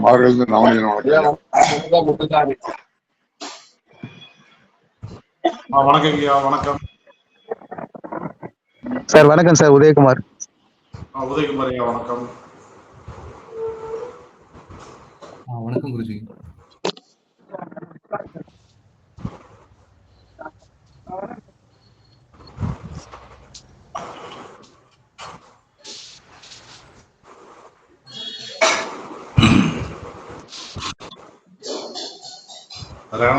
மார்கழி நவனியன் வணக்கம் ஐயா. வணக்கம் சார். வணக்கம் சார், உதயகுமார். உதயகுமார் ஐயா, வணக்கம். வணக்கம் குருஜி.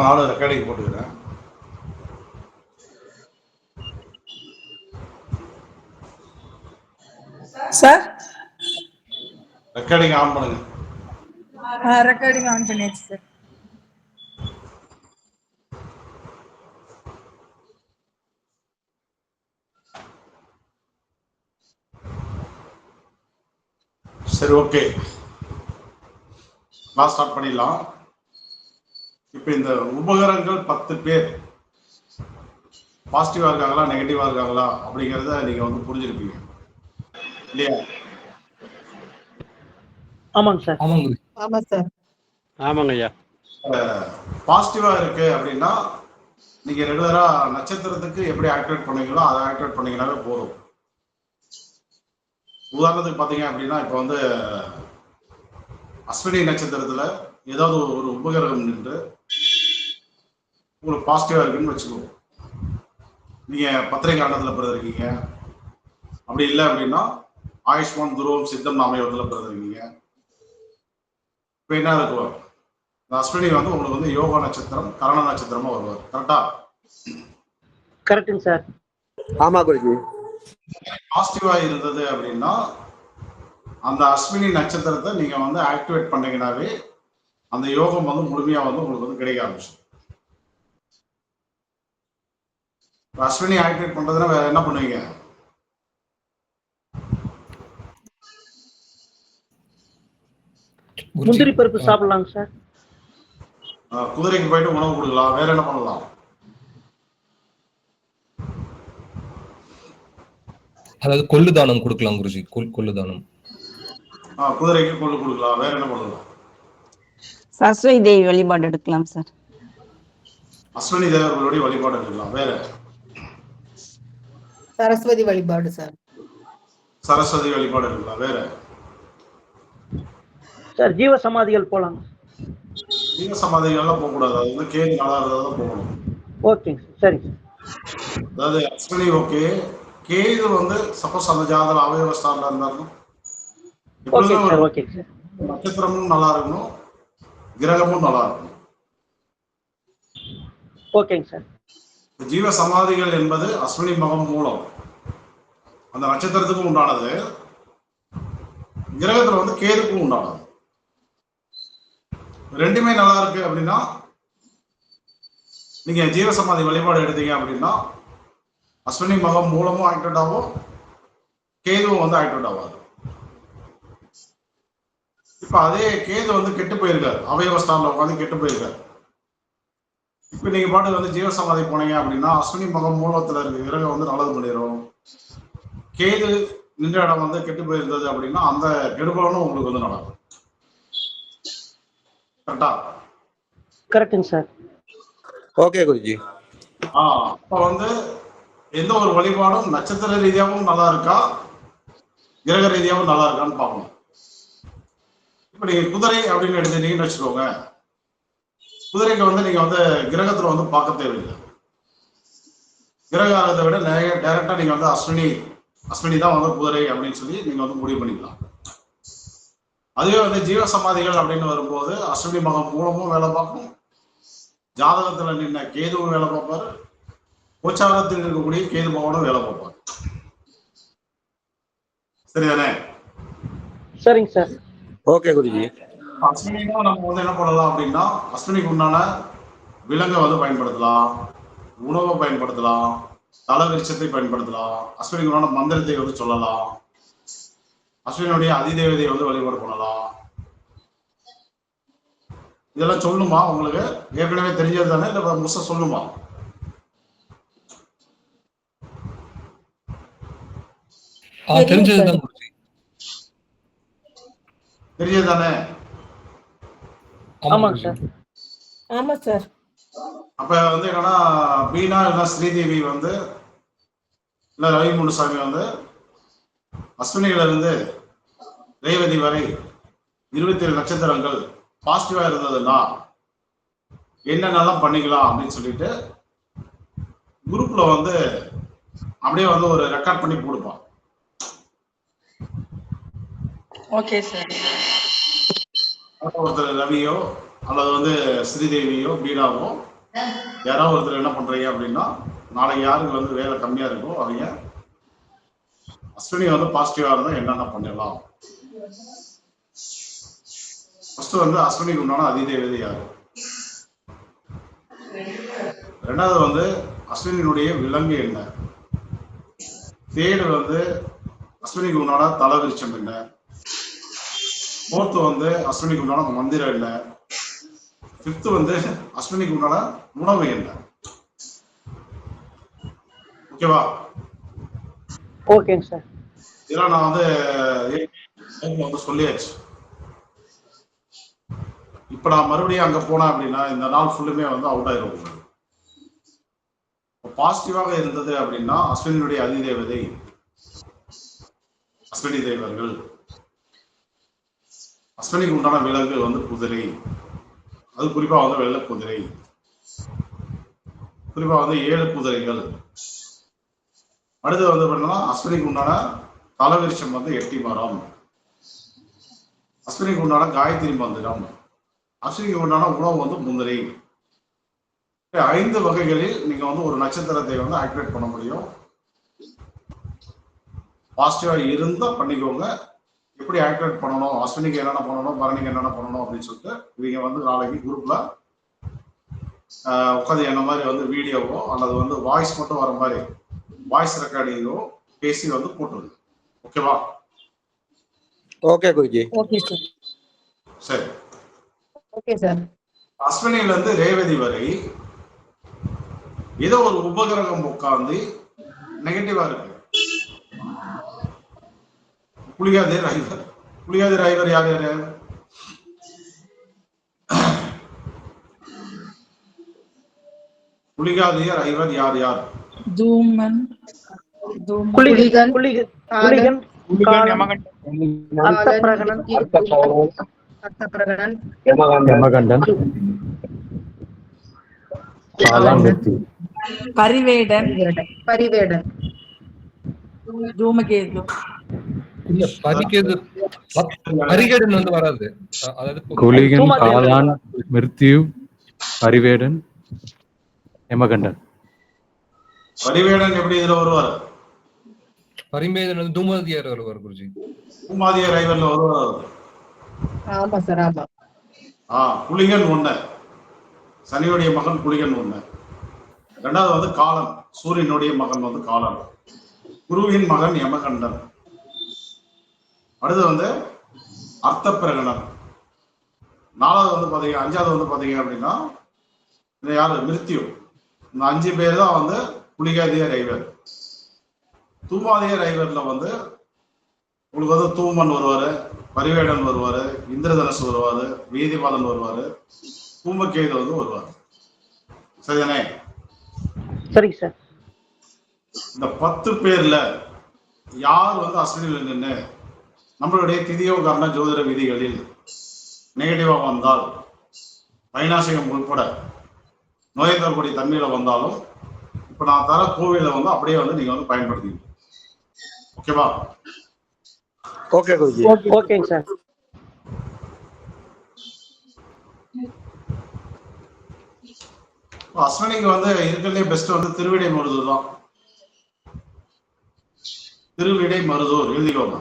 நானும் ரெக்கார்டிங் போட்டுக்கிறேன். சார் ரெக்கார்டிங் ஆன் பண்ணுங்க. ரெக்கார்டிங் ஆன் பண்ணியாச்சு சார். சரி, ஓகே, கிளாஸ் ஸ்டார்ட் பண்ணிடலாம். இப்போ இந்த உபகரணங்கள் 10 பேர் பாசிட்டிவா இருக்காங்களா நெகட்டிவா இருக்காங்களா அப்படிங்கிறத நீங்க வந்து புரிஞ்சிருப்பீங்க இல்லையா? ஆமாங்க சார். ஆமாங்க. ஆமா சார். ஆமாங்க ஐயா. பாசிட்டிவா இருக்கு அப்படின்னா நீங்க ரெகுலரா நட்சத்திரத்துக்கு எப்படி ஆக்டிவேட் பண்ணீங்களோ அதை ஆக்டிவேட் பண்ணீங்கன்னாவே போதும். உதாரணத்துக்கு பாத்தீங்க அப்படின்னா இப்போ வந்து அஸ்வினி நட்சத்திரத்துல ஏதாவது ஒரு உபகரணம் நின்று உங்களுக்கு பாசிட்டிவா இருக்குன்னு வச்சுக்கோங்க. நீங்க பத்திரை காண்டத்துல பிறந்திருக்கீங்க, அப்படி இல்லை அப்படின்னா ஆயுஷ்மான் துருவம் சித்தம் நாமயத்துல பிறந்திருக்கீங்க. இப்போ என்ன இருக்கும், அஸ்வினி வந்து உங்களுக்கு வந்து யோகா நட்சத்திரம் கரண நட்சத்திரமா வருவார். கரெக்டா? கரெக்டுங்க சார். ஆமா குருஜி. பாசிட்டிவா இருந்தது அப்படின்னா அந்த அஸ்வினி நட்சத்திரத்தை நீங்க வந்து ஆக்டிவேட் பண்ணீங்கன்னாவே அந்த யோகம் வந்து முழுமையா வந்து உங்களுக்கு வந்து கிடைக்க ஆரம்பிச்சு. அஸ்வினி ஆக்டிவேட் பண்றதுன்னா வேற என்ன பண்ணுவீங்க? முந்திரி பருப்பு சாப்பிடலாங்க சார். குதிரைக்கு போயிட்டு உணவு கொடுக்கலாம். வேற என்ன பண்ணலாம்? அதாவது கொள்ளு தானம் கொடுக்கலாம் குருஜி. கொள்ளு தானம். குதிரைக்கு கொள்ளு கொடுக்கலாம். வேற என்ன பண்ணலாம்? சரஸ்வதி தேவி வழிபாடு எடுக்கலாம் சார். அஸ்வினி தேவர்களுடைய வழிபாடு எடுக்கலாம். வேற? சரஸ்வதி வழிபாடு சார். சரஸ்வதி வழிபாடு எடுக்கலாம். வேற? சார் ஜீவ சமாதிகள் போலாம். ஜீவ சமாதிகள்லாம் போகக்கூடாது. அது வந்து கேது நல்லா இருந்தால் போகணும். ஓகேங்க சார். சரிங்க சார். அதாவது அஸ்வினி ஓகே, கேது வந்து சப்போஸ் அந்த ஜாதகம் அவயவ ஸ்தானத்துல இருந்தாலும் நட்சத்திரமும் நல்லா இருக்கணும், கிரகமும் நல்லா இருக்கணும். ஓகேங்க சார். ஜீவ சமாதிகள் என்பது அஸ்வினி மகம் மூலம் அந்த நட்சத்திரத்துக்கும் உண்டானது, கிரகத்துல வந்து கேதுக்கும் உண்டானது. ரெண்டுமே நல்லா இருக்கு அப்படின்னா நீங்க ஜீவசமாதி வழிபாடு எடுத்தீங்க அப்படின்னா அஸ்வினி மகம் மூலமும் ஆக்டிவேட் ஆகும், கேதுவும் வந்து ஆக்டிவேட் ஆகாது. இப்ப அதே கேது வந்து கெட்டு போயிருக்காரு, அவயவஸ்தான்ல உட்காந்து கெட்டு போயிருக்காரு. இப்ப நீங்க பாட்டு வந்து ஜீவசமாதி போனீங்க அப்படின்னா அஸ்வினி மகம் மூலத்துல இருக்க கிரகம் வந்து நல்லது பண்ணிடும். கேது நின்ற இடம் வந்து கெட்டு போயிருந்தது அப்படின்னா அந்த கெடுபலனும் உங்களுக்கு வந்து நடக்கும். கரெக்டா? கரெக்டுங்க சார். ஓகே குருஜி. அப்ப வந்து எந்த ஒரு வழிபாடும் நட்சத்திர ரீதியாகவும் நல்லா இருக்கா கிரக ரீதியாகவும் நல்லா இருக்கான்னு பார்க்கணும். இப்ப நீங்க குதிரை அப்படின்னு எடுத்துட்டீங்கன்னு வச்சுக்கோங்க, குதிரைக்கு வந்து நீங்க வந்து கிரகத்துல வந்து பார்க்க தேவையில்லை. கிரகத்தை விட டைரக்டா நீங்க வந்து அஸ்வினி தான் வந்து குதிரை அப்படின்னு சொல்லி நீங்க வந்து முடிவு பண்ணிக்கலாம். அதுவே வந்து ஜீவசமாதிகள் அப்படின்னு வரும்போது அஸ்வினி மகம் மூலமும் வேலை பார்க்கும், ஜாதகத்துல நின்ன கேதுவும் வேலை பார்ப்பாரு, கோச்சாரத்தில் இருக்கக்கூடிய கேது பகவானும் வேலை பார்ப்பாரு. சரிதானே? சரிங்க சார். ஓகே குருஜி. அஸ்வினிக்கும் நம்ம வந்து என்ன பண்ணலாம் அப்படின்னா அஸ்வினிக்கு உண்டான விலங்கை வந்து பயன்படுத்தலாம், உணவை பயன்படுத்தலாம், தல விருட்சத்தை பயன்படுத்தலாம், அஸ்வினிக்கு உண்டான மந்திரத்தை வந்து சொல்லலாம், அஸ்வினுடைய அதிதேவதையை வந்து வழிபாடு பண்ணலாம். இதெல்லாம் சொல்லுமா உங்களுக்கு? ஏற்கனவே தெரிஞ்சது தானே, இல்ல முழுசா சொல்லுமா? தெரிஞ்சதுதான் குருஜி. தெரிஞ்சதானே? ஆமா ஆமாங்க குருஜி. சார். ஆமா சார். அப்ப வந்து என்னன்னா பீனா இல்ல ஸ்ரீதேவி வந்து இல்ல ரவி முனுசாமி வந்து அஸ்வினியில இருந்து ரேவதி வரை 27 நட்சத்திரங்கள் பாசிட்டிவா இருந்ததுன்னா என்னென்னலாம் பண்ணிக்கலாம் அப்படின்னு சொல்லிட்டு குரூப்ல வந்து அப்படியே வந்து ஒரு ரெக்கார்ட் பண்ணி போடுப்பான். Okay sir. ஒருத்தர் ரவியோ அல்லது வந்து ஸ்ரீதேவியோ பீனாவோ யாராவது ஒருத்தர் என்ன பண்றீங்க அப்படின்னா, நாளைக்கு யாருக்கு வந்து வேலை கம்மியா இருக்கோ அவங்க அஸ்வினி வந்து பாசிட்டிவா இருந்தா என்னென்ன பண்ணலாம். ஃபர்ஸ்ட் வந்து அஸ்வினிக்கு உண்டான அதிதேவதை யாரு, ரெண்டாவது வந்து அஸ்வினியினுடைய விலங்கு என்ன, தேர்டு வந்து அஸ்வினிக்கு உண்டான தலவிருச்சம் என்ன, ஃபோர்த்து வந்து அஸ்வினிக்கு உண்டான மந்திரம் என்ன, ஃபிஃப்த் வந்து அஸ்வினிக்கு உண்டான உணவு என்ன. ஓகேவா? ஓகேங்க சார். இதெல்லாம் நான் வந்து சொல்லியாச்சு. இப்ப நான் மறுபடியும் அங்க போனேன் அப்படின்னா இந்த நாள் ஃபுல்லுமே வந்து அவுட் ஆயிரும். பாசிட்டிவாக இருந்தது அப்படின்னா அஸ்வினியுடைய அதிதேவதை அஸ்வினி தேவர்கள், அஸ்வினிக்கு உண்டான விலங்கு வந்து குதிரை, அது குறிப்பா வந்து வெள்ளை குதிரை, குறிப்பா வந்து 7 குதிரைகள். அடுத்து வந்து பார்த்தீங்கன்னா அஸ்வினிக்கு உண்டான தலவிருஷம் வந்து 8 மரம், அஸ்வினிக்கு உண்டான காயத்ரி மந்திரம், அஸ்வினிக்கு உண்டான உணவு வந்து முந்திரி. 5 வகைகளில் நீங்க வந்து ஒரு நட்சத்திரத்தை வந்து ஆக்டிவேட் பண்ண முடியும். பாசிட்டிவா இருந்தா பண்ணிக்கோங்க. எப்படி ஆக்டிவேட் பண்ணணும், அஸ்வினிக்கு என்னென்ன பண்ணணும், பரணிக்கு என்னென்ன பண்ணணும் அப்படின்னு சொல்லிட்டு இவங்க வந்து நாளைக்கு குரூப்ல உட்காந்து என்ன மாதிரி வந்து வீடியோவோ அல்லது வந்து வாய்ஸ் மட்டும் வர மாதிரி வாய்ஸ் ரெக்கார்டிங்கோ பேசி வந்து போட்டுருங்க. ஓகேவா? ஓகே குருஜி. Okay sir. சரி. Okay sir. அஸ்வினில இருந்து ரேவதி வரை ஏதோ ஒரு உபகிரகம் உட்கார்ந்து நெகட்டிவா இருக்கு. புலியாதே ராய்வர், புலியாதே ராய்வர் யார் யாரு? புலிகாதிய ரைவர் யார் யார்? தூமன், குளிகன், குளிகன், அர்த்தப்பிரகணன், யமகண்டன், பரிவேடன், தூமகேது. இல்ல பரிகேது பரிகேடன் வந்து வராது. அதாவது குளிகன், காலான், மிருத்யு, பரிவேடன், யமகண்டன். பரிவேடன் எப்படி இதுல வருவார்? பரிமேதன் வந்து தூமதியார் வருவார் குருஜி. பூமாதிய ரைவர்ல வருவார். ஆமா சார். ஆமா. புலிகன் 1, சனியுடைய மகன் புலிகன் 1. ரெண்டாவது வந்து காலன், சூரியனுடைய மகன் வந்து காலன், குருவின் மகன் யமகண்டன். அடுத்து வந்து அர்த்தப்பிரகணன். 4வது வந்து பாத்தீங்க, 5வது வந்து பாத்தீங்க அப்படின்னா இந்த யாரு மிருத்யு. இந்த 5 பேர் தான் வந்து புலிகாதிய ரைவர். தூமாதிய ரைவர்ல வந்து உங்களுக்கு வந்து தூமன் வருவாரு, பரிவேடன் வருவாரு, இந்திரதனசு வருவாரு, வீதிபாலன் வருவாரு, தூமகேது வந்து வருவாரு. சரிதானே? சரிங்க சார். இந்த 10 பேர்ல யார் வந்து அஸ்வினியில் நின்று நம்மளுடைய திதியோ கர்ண ஜோதிட விதிகளில் நெகட்டிவா வந்தால், வைநாசிகம் உட்பட நோய் தரக்கூடிய தன்மையில வந்தாலும் இப்ப நான் தர கோவில வந்து அப்படியே வந்து நீங்க வந்து பயன்படுத்திக்கணும். ஓகேவா? ஓகே குருஜி. ஓகேங்க சார். அஸ்வினிக்கு வந்து இருக்கிறதுலே பெஸ்ட் வந்து திருவிடை மருதூர் தான். திருவிடை மருதூர் எழுதிக்கோங்க.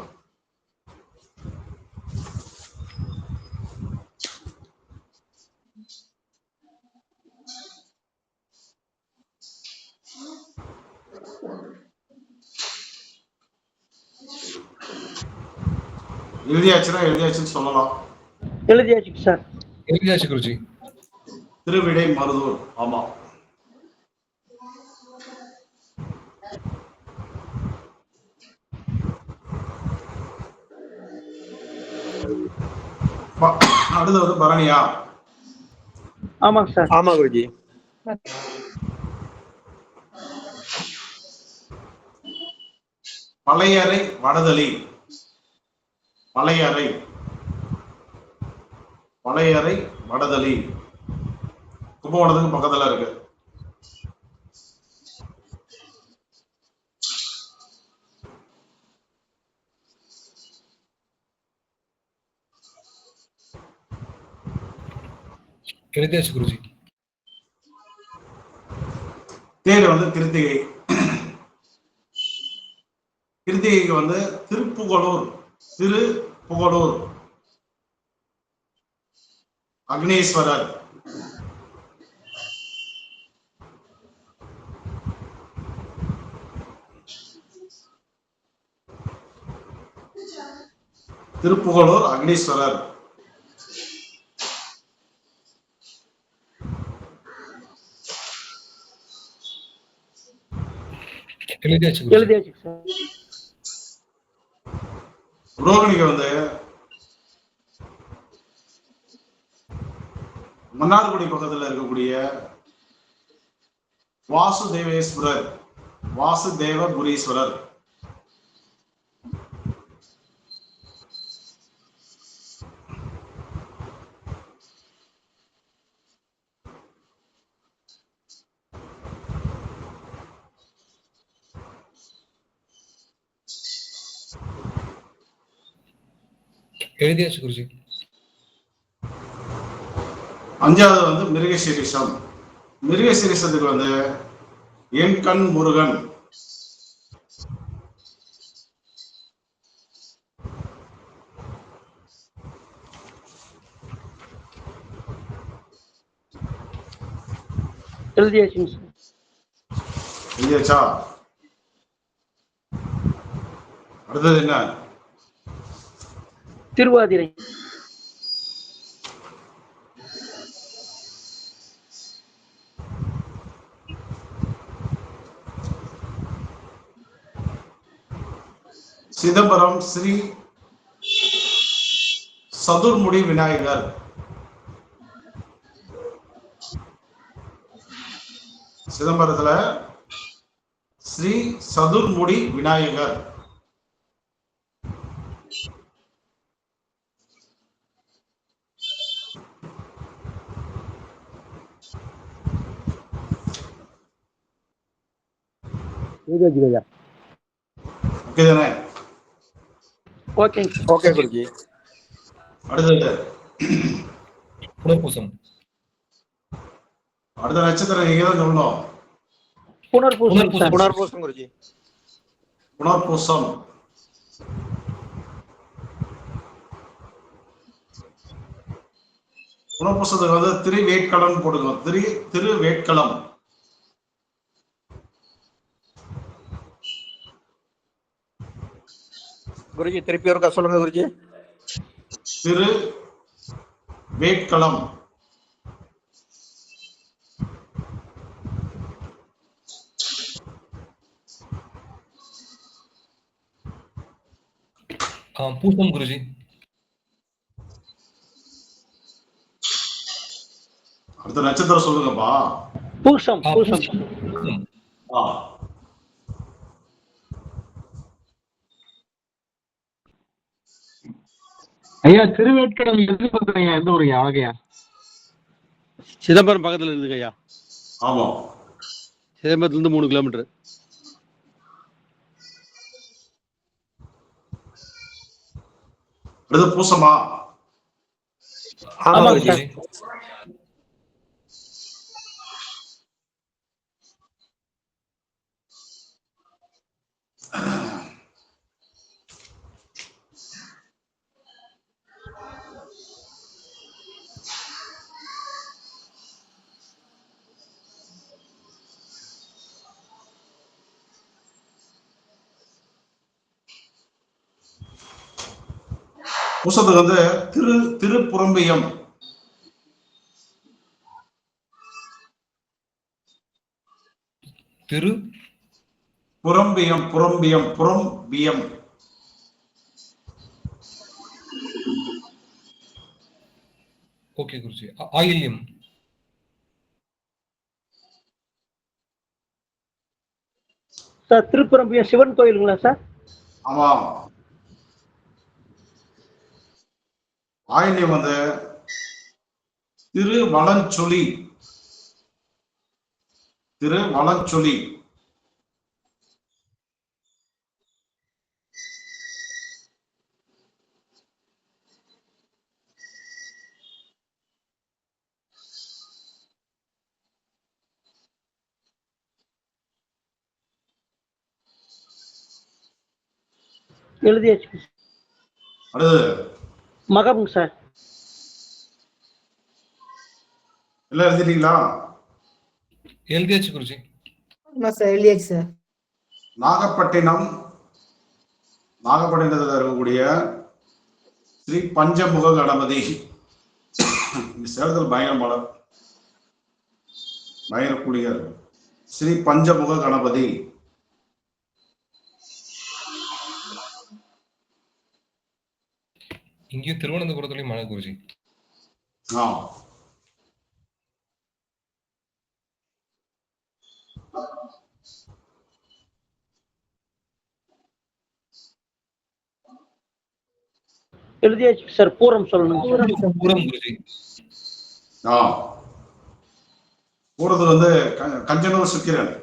எழுதியாச்சுன்னு சொல்லலாம். எழுதியாச்சு சார். எழுதியாச்சு குருஜி. திருவிடை மருதூர். ஆமா. அடுத்து வந்து பரணியா. ஆமாங்க சார். ஆமா குருஜி. பழையறை வடதளி. பழையறை பழையறை வடதளி கும்பகோணத்துக்கு பக்கத்துல இருக்கு. எழுதியாச்சு குருஜி. தேர் வந்து கிருத்திகை. கிருத்திகைக்கு வந்து திருப்புகலூர். திருப்புகலூர் அக்னீஸ்வரர். திருப்புகலூர் அக்னீஸ்வரர். எழுதியாச்சு குருஜி. எழுதியாச்சு சார். ரோகிணிக்கு வந்து மன்னார்குடி பக்கத்துல இருக்கக்கூடிய வாசுதேவேஸ்வரர். வாசுதேவபுரீஸ்வரர். எழுதியாச்சு குருஜி. அஞ்சாவது வந்து மிருகசீரிஷம். மிருகசீரிஷத்துக்கு வந்து என்கண் முருகன். எழுதியாச்சுங்க சார். இல்லையாச்சா? அடுத்தது என்ன? திருவாதிரை. சிதம்பரம் ஸ்ரீ சதுர்முடி விநாயகர். சிதம்பரத்துல ஸ்ரீ சதுர்முடி விநாயகர். எழுதியாச்சு. ஓகே தானே? ஓகேங்க சார். ஓகே குருஜி. அடுத்தது புனர்பூசம். அடுத்த நட்சத்திரம் நீங்க தான் சொல்லணும். புனர்பூசம் சார். புனர்பூசம் குருஜி. புனர்பூசம். புனர்பூசத்துக்கு வந்து திருவேட்களம் போடுங்க. திருவேட்களம். குருஜி திருப்பி ஒருக்கா சொல்லுங்க குருஜி. திருவேட்களம். பூசம் குருஜி. அடுத்த நட்சத்திரம் சொல்லுங்கப்பா. பூசம். பூசம். பூசம். ஐயா திருவேட்கடம் எது பக்கம் எந்த ஊருங்க வணக்கம்யா? சிதம்பரம் பக்கத்துல இருக்குங்க ஐயா. ஆமா. சிதம்பரத்துல இருந்து 3 கிலோமீட்டர். அடுத்து பூசமா? ஆமா குருஜி. பூசத்துக்கு வந்து திருப்புறம்பியம். புறம்பியம். ஓகே குருஜி. ஆயில்யம். சார் திருப்பரம்பியம் சிவன் கோயிலுங்களா சார்? ஆமா. ஆயில்யம் வந்து திருவலஞ்சொலி. திருவலஞ்சொலி. எழுதியாச்சு. அடுத்தது மகம்ங்க சார். எல்லாம் எழுதிட்டீங்களா? எழுதியாச்சு குருஜி. ஆமா சார் எழுதியாச்சு சார். நாகப்பட்டினம். நாகப்பட்டினத்தில் இருக்கக்கூடிய ஸ்ரீ பஞ்சமுக கணபதி. சேலத்தில் பயங்கர மழை, பயங்கர குளியா இருக்கு. ஸ்ரீ பஞ்சமுக கணபதி. இங்கேயும் திருவனந்தபுரத்துலயும் மழை குருஜி. எழுதியாச்சு சார். பூரம் சொல்லணும். பூரம் குருஜி. பூரத்தில் வந்து கஞ்சனூர் சுக்கிரன்.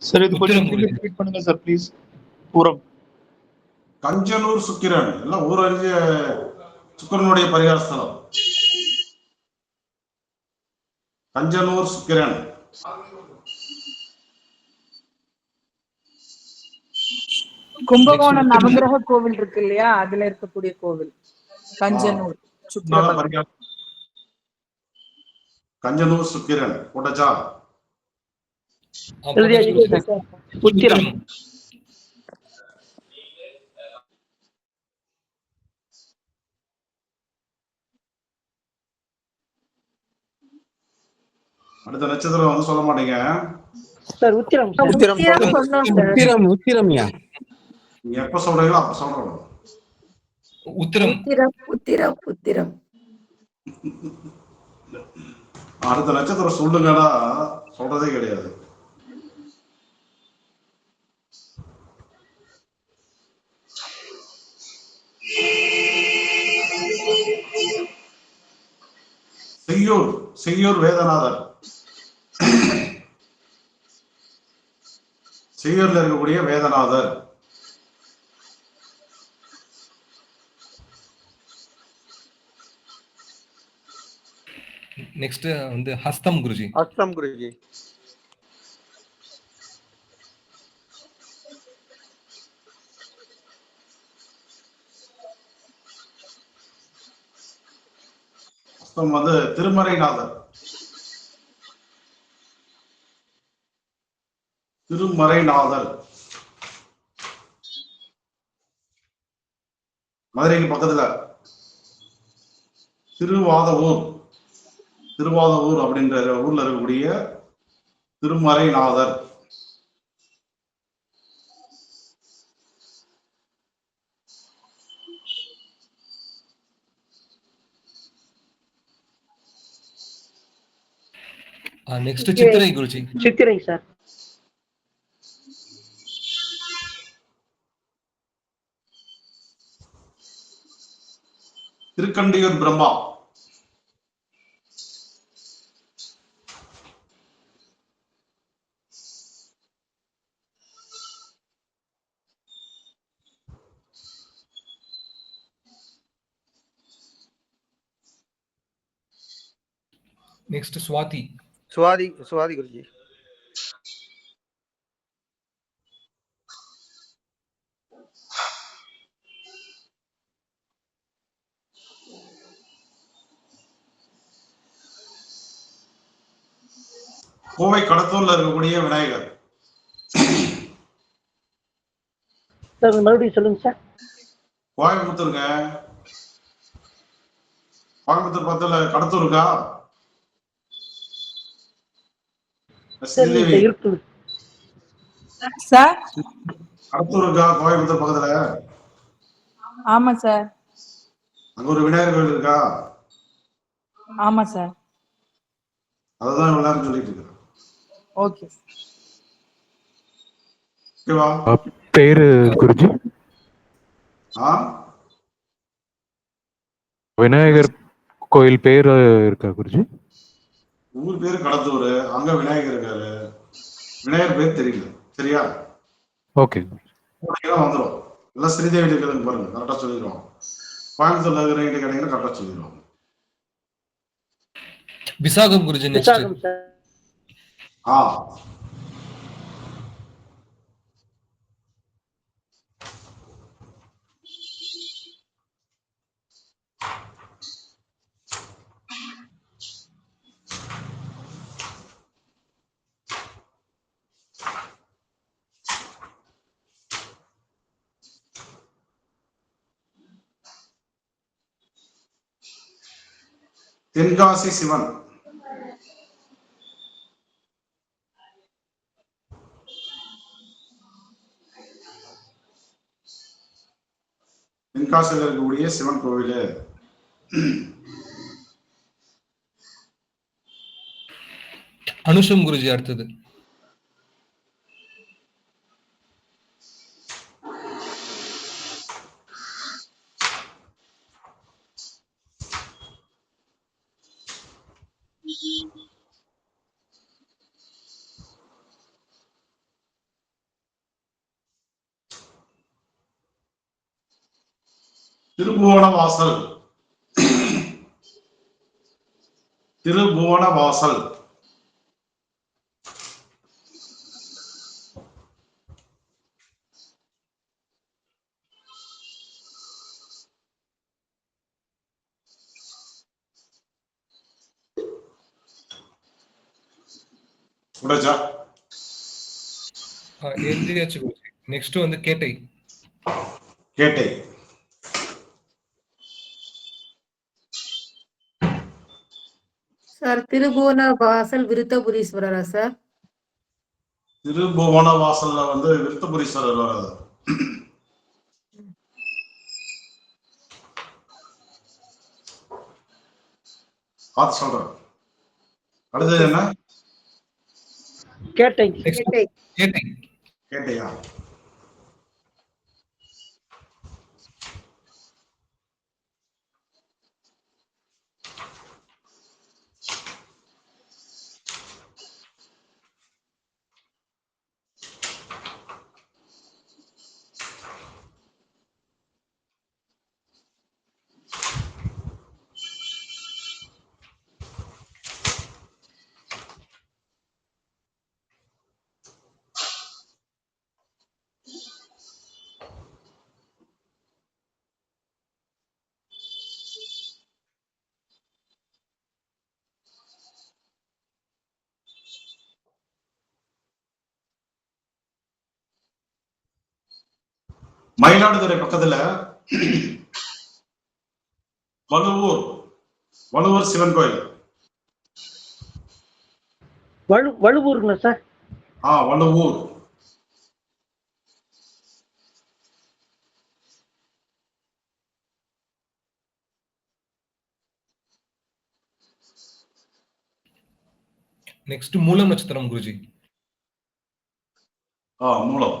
சார் இது கொஞ்சம் ரிப்பீட் பண்ணுங்க சார் ப்ளீஸ். பூரம். கஞ்சனூர் சுக்கிரன் எல்லாம் ஊரறிஞ்ச சுக்கிரனுடைய பரிகார ஸ்தலம். கஞ்சனூர் சுக்கிரன். கும்பகோணம் நவகிரக கோவில் இருக்கு இல்லையா, அதுல இருக்கக்கூடிய கோவில் கஞ்சனூர். கஞ்சனூர் சுக்கிரன் போட்டச்சா? எழுதியாச்சு. உத்திரம். அடுத்த நட்சத்திரம் வந்து சொல்ல மாட்டீங்க சார். உத்திரம். உத்திரம். உத்திரம்யா. நீங்க எப்ப சொல்றீங்களோ அப்ப சொல்றோம். உத்திரம். உத்திரம். உத்திரம். அடுத்த நட்சத்திரம் சொல்லுங்கடா, சொல்றதே கிடையாது. செய்யூர். செய்யூர் வேதநாதர். செய்யூர்ல இருக்கக்கூடிய வேதநாதர். நெக்ஸ்ட் வந்து ஹஸ்தம் குருஜி. ஹஸ்தம் குருஜி. ஹஸ்தம் வந்து திருமறைநாதர். திருமறைநாதர் மதுரைக்கு பக்கத்துல திருவாதவூர். திருவாதவூர் அப்படின்ற ஊர்ல இருக்கக்கூடிய திருமறைநாதர். நெக்ஸ்ட் சித்திரை குருஜி. சித்திரை சார். திருக்கண்டியூர் பிரம்மா. நெக்ஸ்ட் சுவாதி. சுவாதி குருஜி. கோவை கடத்தூர்ல இருக்கக்கூடிய விநாயகர். சார் மறுபடியும் சொல்லுங்க சார். கோயம்புத்தூருங்க. கோயம்புத்தூர் பக்கத்துல கடத்தூர் இருக்கா? சரிங்க ஸ்ரீதேவி சார் இருக்கு. சார் கடத்தூர் இருக்கா கோயம்புத்தூர் பக்கத்துல? ஆமா சார். அங்க ஒரு விநாயகர் கோயில் இருக்கா? ஆமா சார். அதுதான் இவ்வளவு நேரம் சொல்லிட்டு இருக்கிறேன். ஓகே. ஓகேவா? பேரு குருஜி ஆ விநாயகர் கோயில் பேரு இருக்கா குருஜி? ஊர் பேரு கடத்தூர், அங்க விநாயகர் இருக்காரு. விநாயகர் பேர் தெரியல. சரியா? ஓகே. போனீங்கன்னா வந்துடும். எல்லாம் ஸ்ரீதேவி இருக்கிறதுன்னு பாருங்க, கரெக்டா சொல்லிடுவோம். கோயம்புத்தூர்ல இருக்கிறவங்க கேட்டீங்கன்னா கரெக்டா சொல்லிடுவோம். விசாகம் குருஜி நெக்ஸ்ட். விசாகம் சார். ஆ தென்காசி சிவன். தென்காசியில் இருக்கக்கூடிய சிவன் கோவில். அனுஷம் குருஜி அடுத்தது. திருபுவனவாசல். திருபுவனவாசல். உடைச்சா எழுதியாச்சு குருஜி. நெக்ஸ்ட் வந்து கேட்டை. கேட்டை. சார் திருபுவன வாசல் விருத்தபுரீஸ்வரரா சார்? திருபுவனவாசல்ல வந்து விருத்தபுரீஸ்வரர் வராது. பார்த்து சொல்றேன். அடுத்தது என்ன? கேட்டை. கேட்டை. கேட்டை. கேட்டையா? மயிலாடுதுறை பக்கத்துல வலுவூர். வலுவூர் சிவன் கோயில். வலுவூருங்களா சார்? வலுவூர். நெக்ஸ்ட் மூலம் நட்சத்திரம் குருஜி. மூலம்.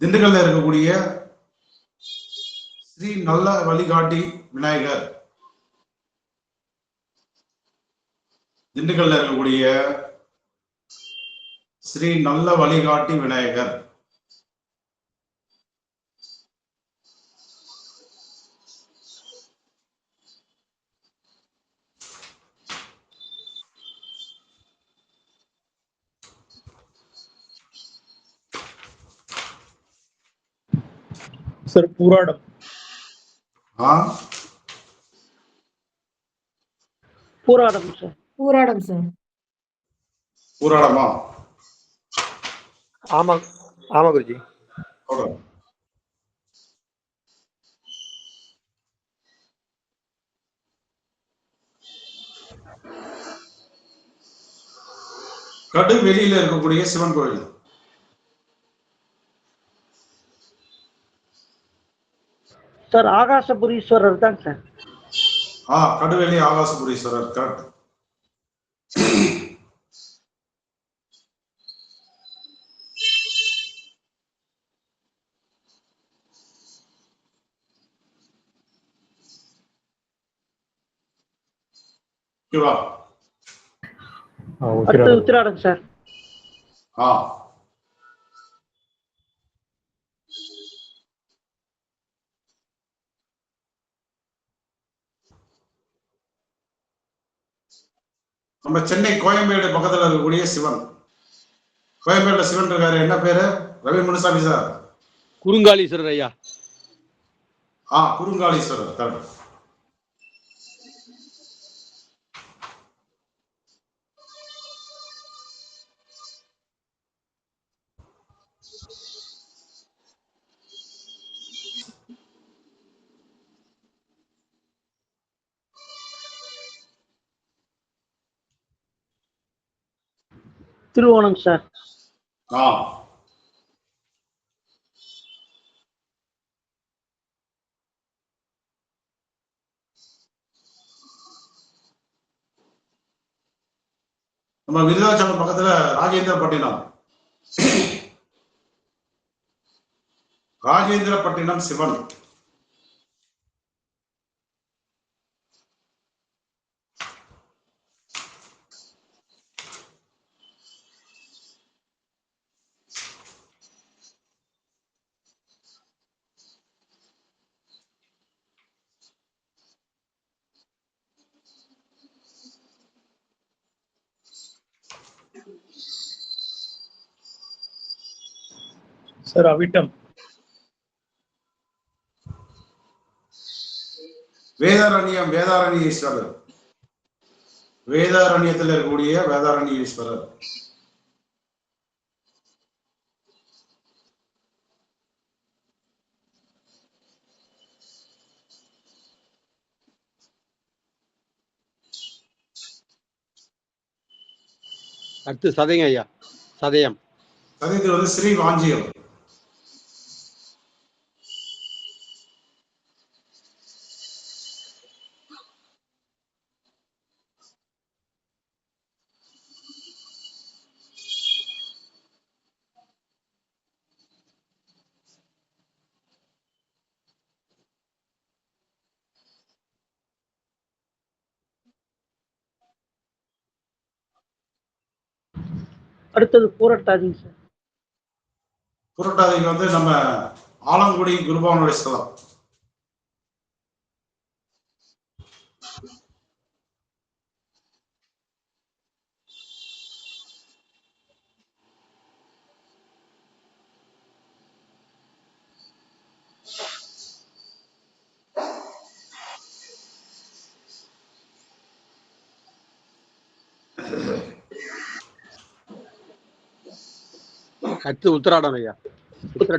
திண்டுக்கல்ல இருக்கக்கூடிய ஸ்ரீ நல்ல வழிகாட்டி விநாயகர். திண்டுக்கல்ல இருக்கக்கூடிய ஸ்ரீ நல்ல வழிகாட்டி விநாயகர். சார் பூராடம். ஆ பூராடம் சார். பூராடம் சார். பூராடமா? ஆமா ஆமா குருஜி. சொல்றேன். கடு வெளியில இருக்கக்கூடிய சிவன் கோயில். சார் ஆகாசபுரீஸ்வரர் தான் சார். கடுவெளி ஆகாசபுரீஸ்வரர் கரெக்ட். அடுத்து உத்திராடம் சார். நம்ம சென்னை கோயம்பேடு பக்கத்துல இருக்கக்கூடிய சிவன். கோயம்பேடுல சிவன் இருக்காரு, என்ன பேரு? ரவி முனுசாமி சார். குறுங்காலீஸ்வரர் ஐயா. குறுங்காலீஸ்வரர் கரெக்ட். திருவோணம் சார். நம்ம விருதாச்சலம் பக்கத்துல ராஜேந்திரப்பட்டினம். ராஜேந்திரப்பட்டினம் சிவன். சார் அவிட்டம். வேதாரண்யம் வேதாரண்யேஸ்வரர். வேதாரண்யத்தில் இருக்கக்கூடிய வேதாரண்யேஸ்வரர். அடுத்து சதயம் ஐயா. சதயம். சதயத்தில் வந்து ஸ்ரீ வாஞ்சியம். அடுத்தது பூரட்டாதி சார். புரட்டாதிக்கு வந்து நம்ம ஆலங்குடி குருபவனுடைய ஸ்தலம். அடுத்து உத்திராடம் ஐயா.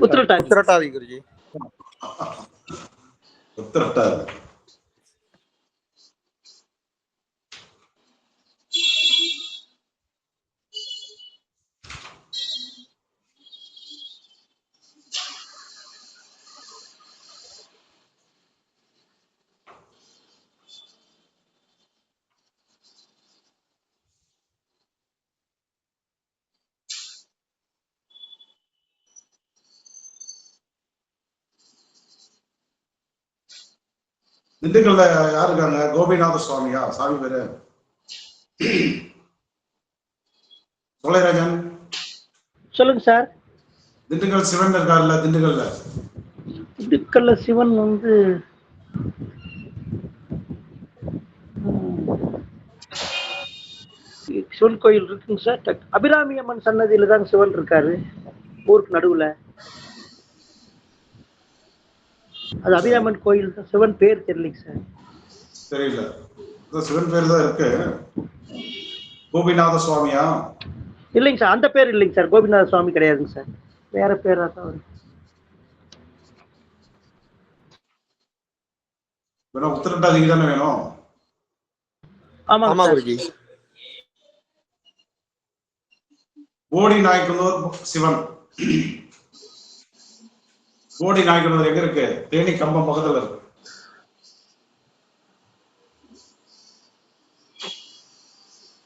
உத்திரட்டாதி குருஜி. உத்திரட்டாதி. திண்டுக்கல்ல யாரு இருக்காங்க? கோபிநாத சுவாமியா சாமி பேரு? சோலைராஜன் சொல்லுங்க சார். திண்டுக்கல் சிவன் இருக்காருல்ல திண்டுக்கல்ல? திண்டுக்கல்ல சிவன் வந்து சிவன் கோயில் இருக்குங்க சார். அபிராமி அம்மன் சன்னதியில தான் சிவன் இருக்காரு ஊருக்கு நடுவுல. அது அபிராமன் கோயில் தான், சிவன் பேர் தெரியலைங்க சார். தெரியல. சிவன் பேர் தான் இருக்கு. கோபிநாத சுவாமியா? இல்லைங்க சார், அந்த பேர் இல்லைங்க சார், கோபிநாத சுவாமி கிடையாதுங்க சார், வேற பேரா தான் வரும். வேணும் உத்திரட்டாதிக்கு தானே வேணும்? ஆமா குருஜி. போடி நாயக்கனூர் சிவன். போடி நாயக்கனூர் எங்க இருக்கு? தேனி கம்பம் பக்கத்துல இருக்கு.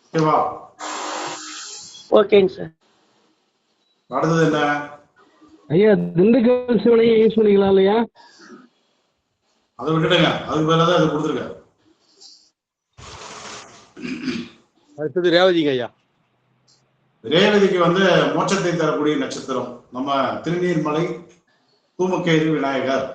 ஓகேவா? ஓகேங்க சார். அடுத்தது என்ன ஐயா? திண்டுக்கல் சிவனையும் யூஸ் பண்ணிக்கலாம் இல்லையா? அதை விட்டுடுங்க, அதுக்கு மேல தான் இதை கொடுத்துருக்க. அடுத்தது ரேவதிங்க ஐயா. ரேவதிக்கு வந்து மோட்சத்தை தரக்கூடிய நட்சத்திரம் நம்ம திருநீர்மலை தூமக்கேது விநாயகர்.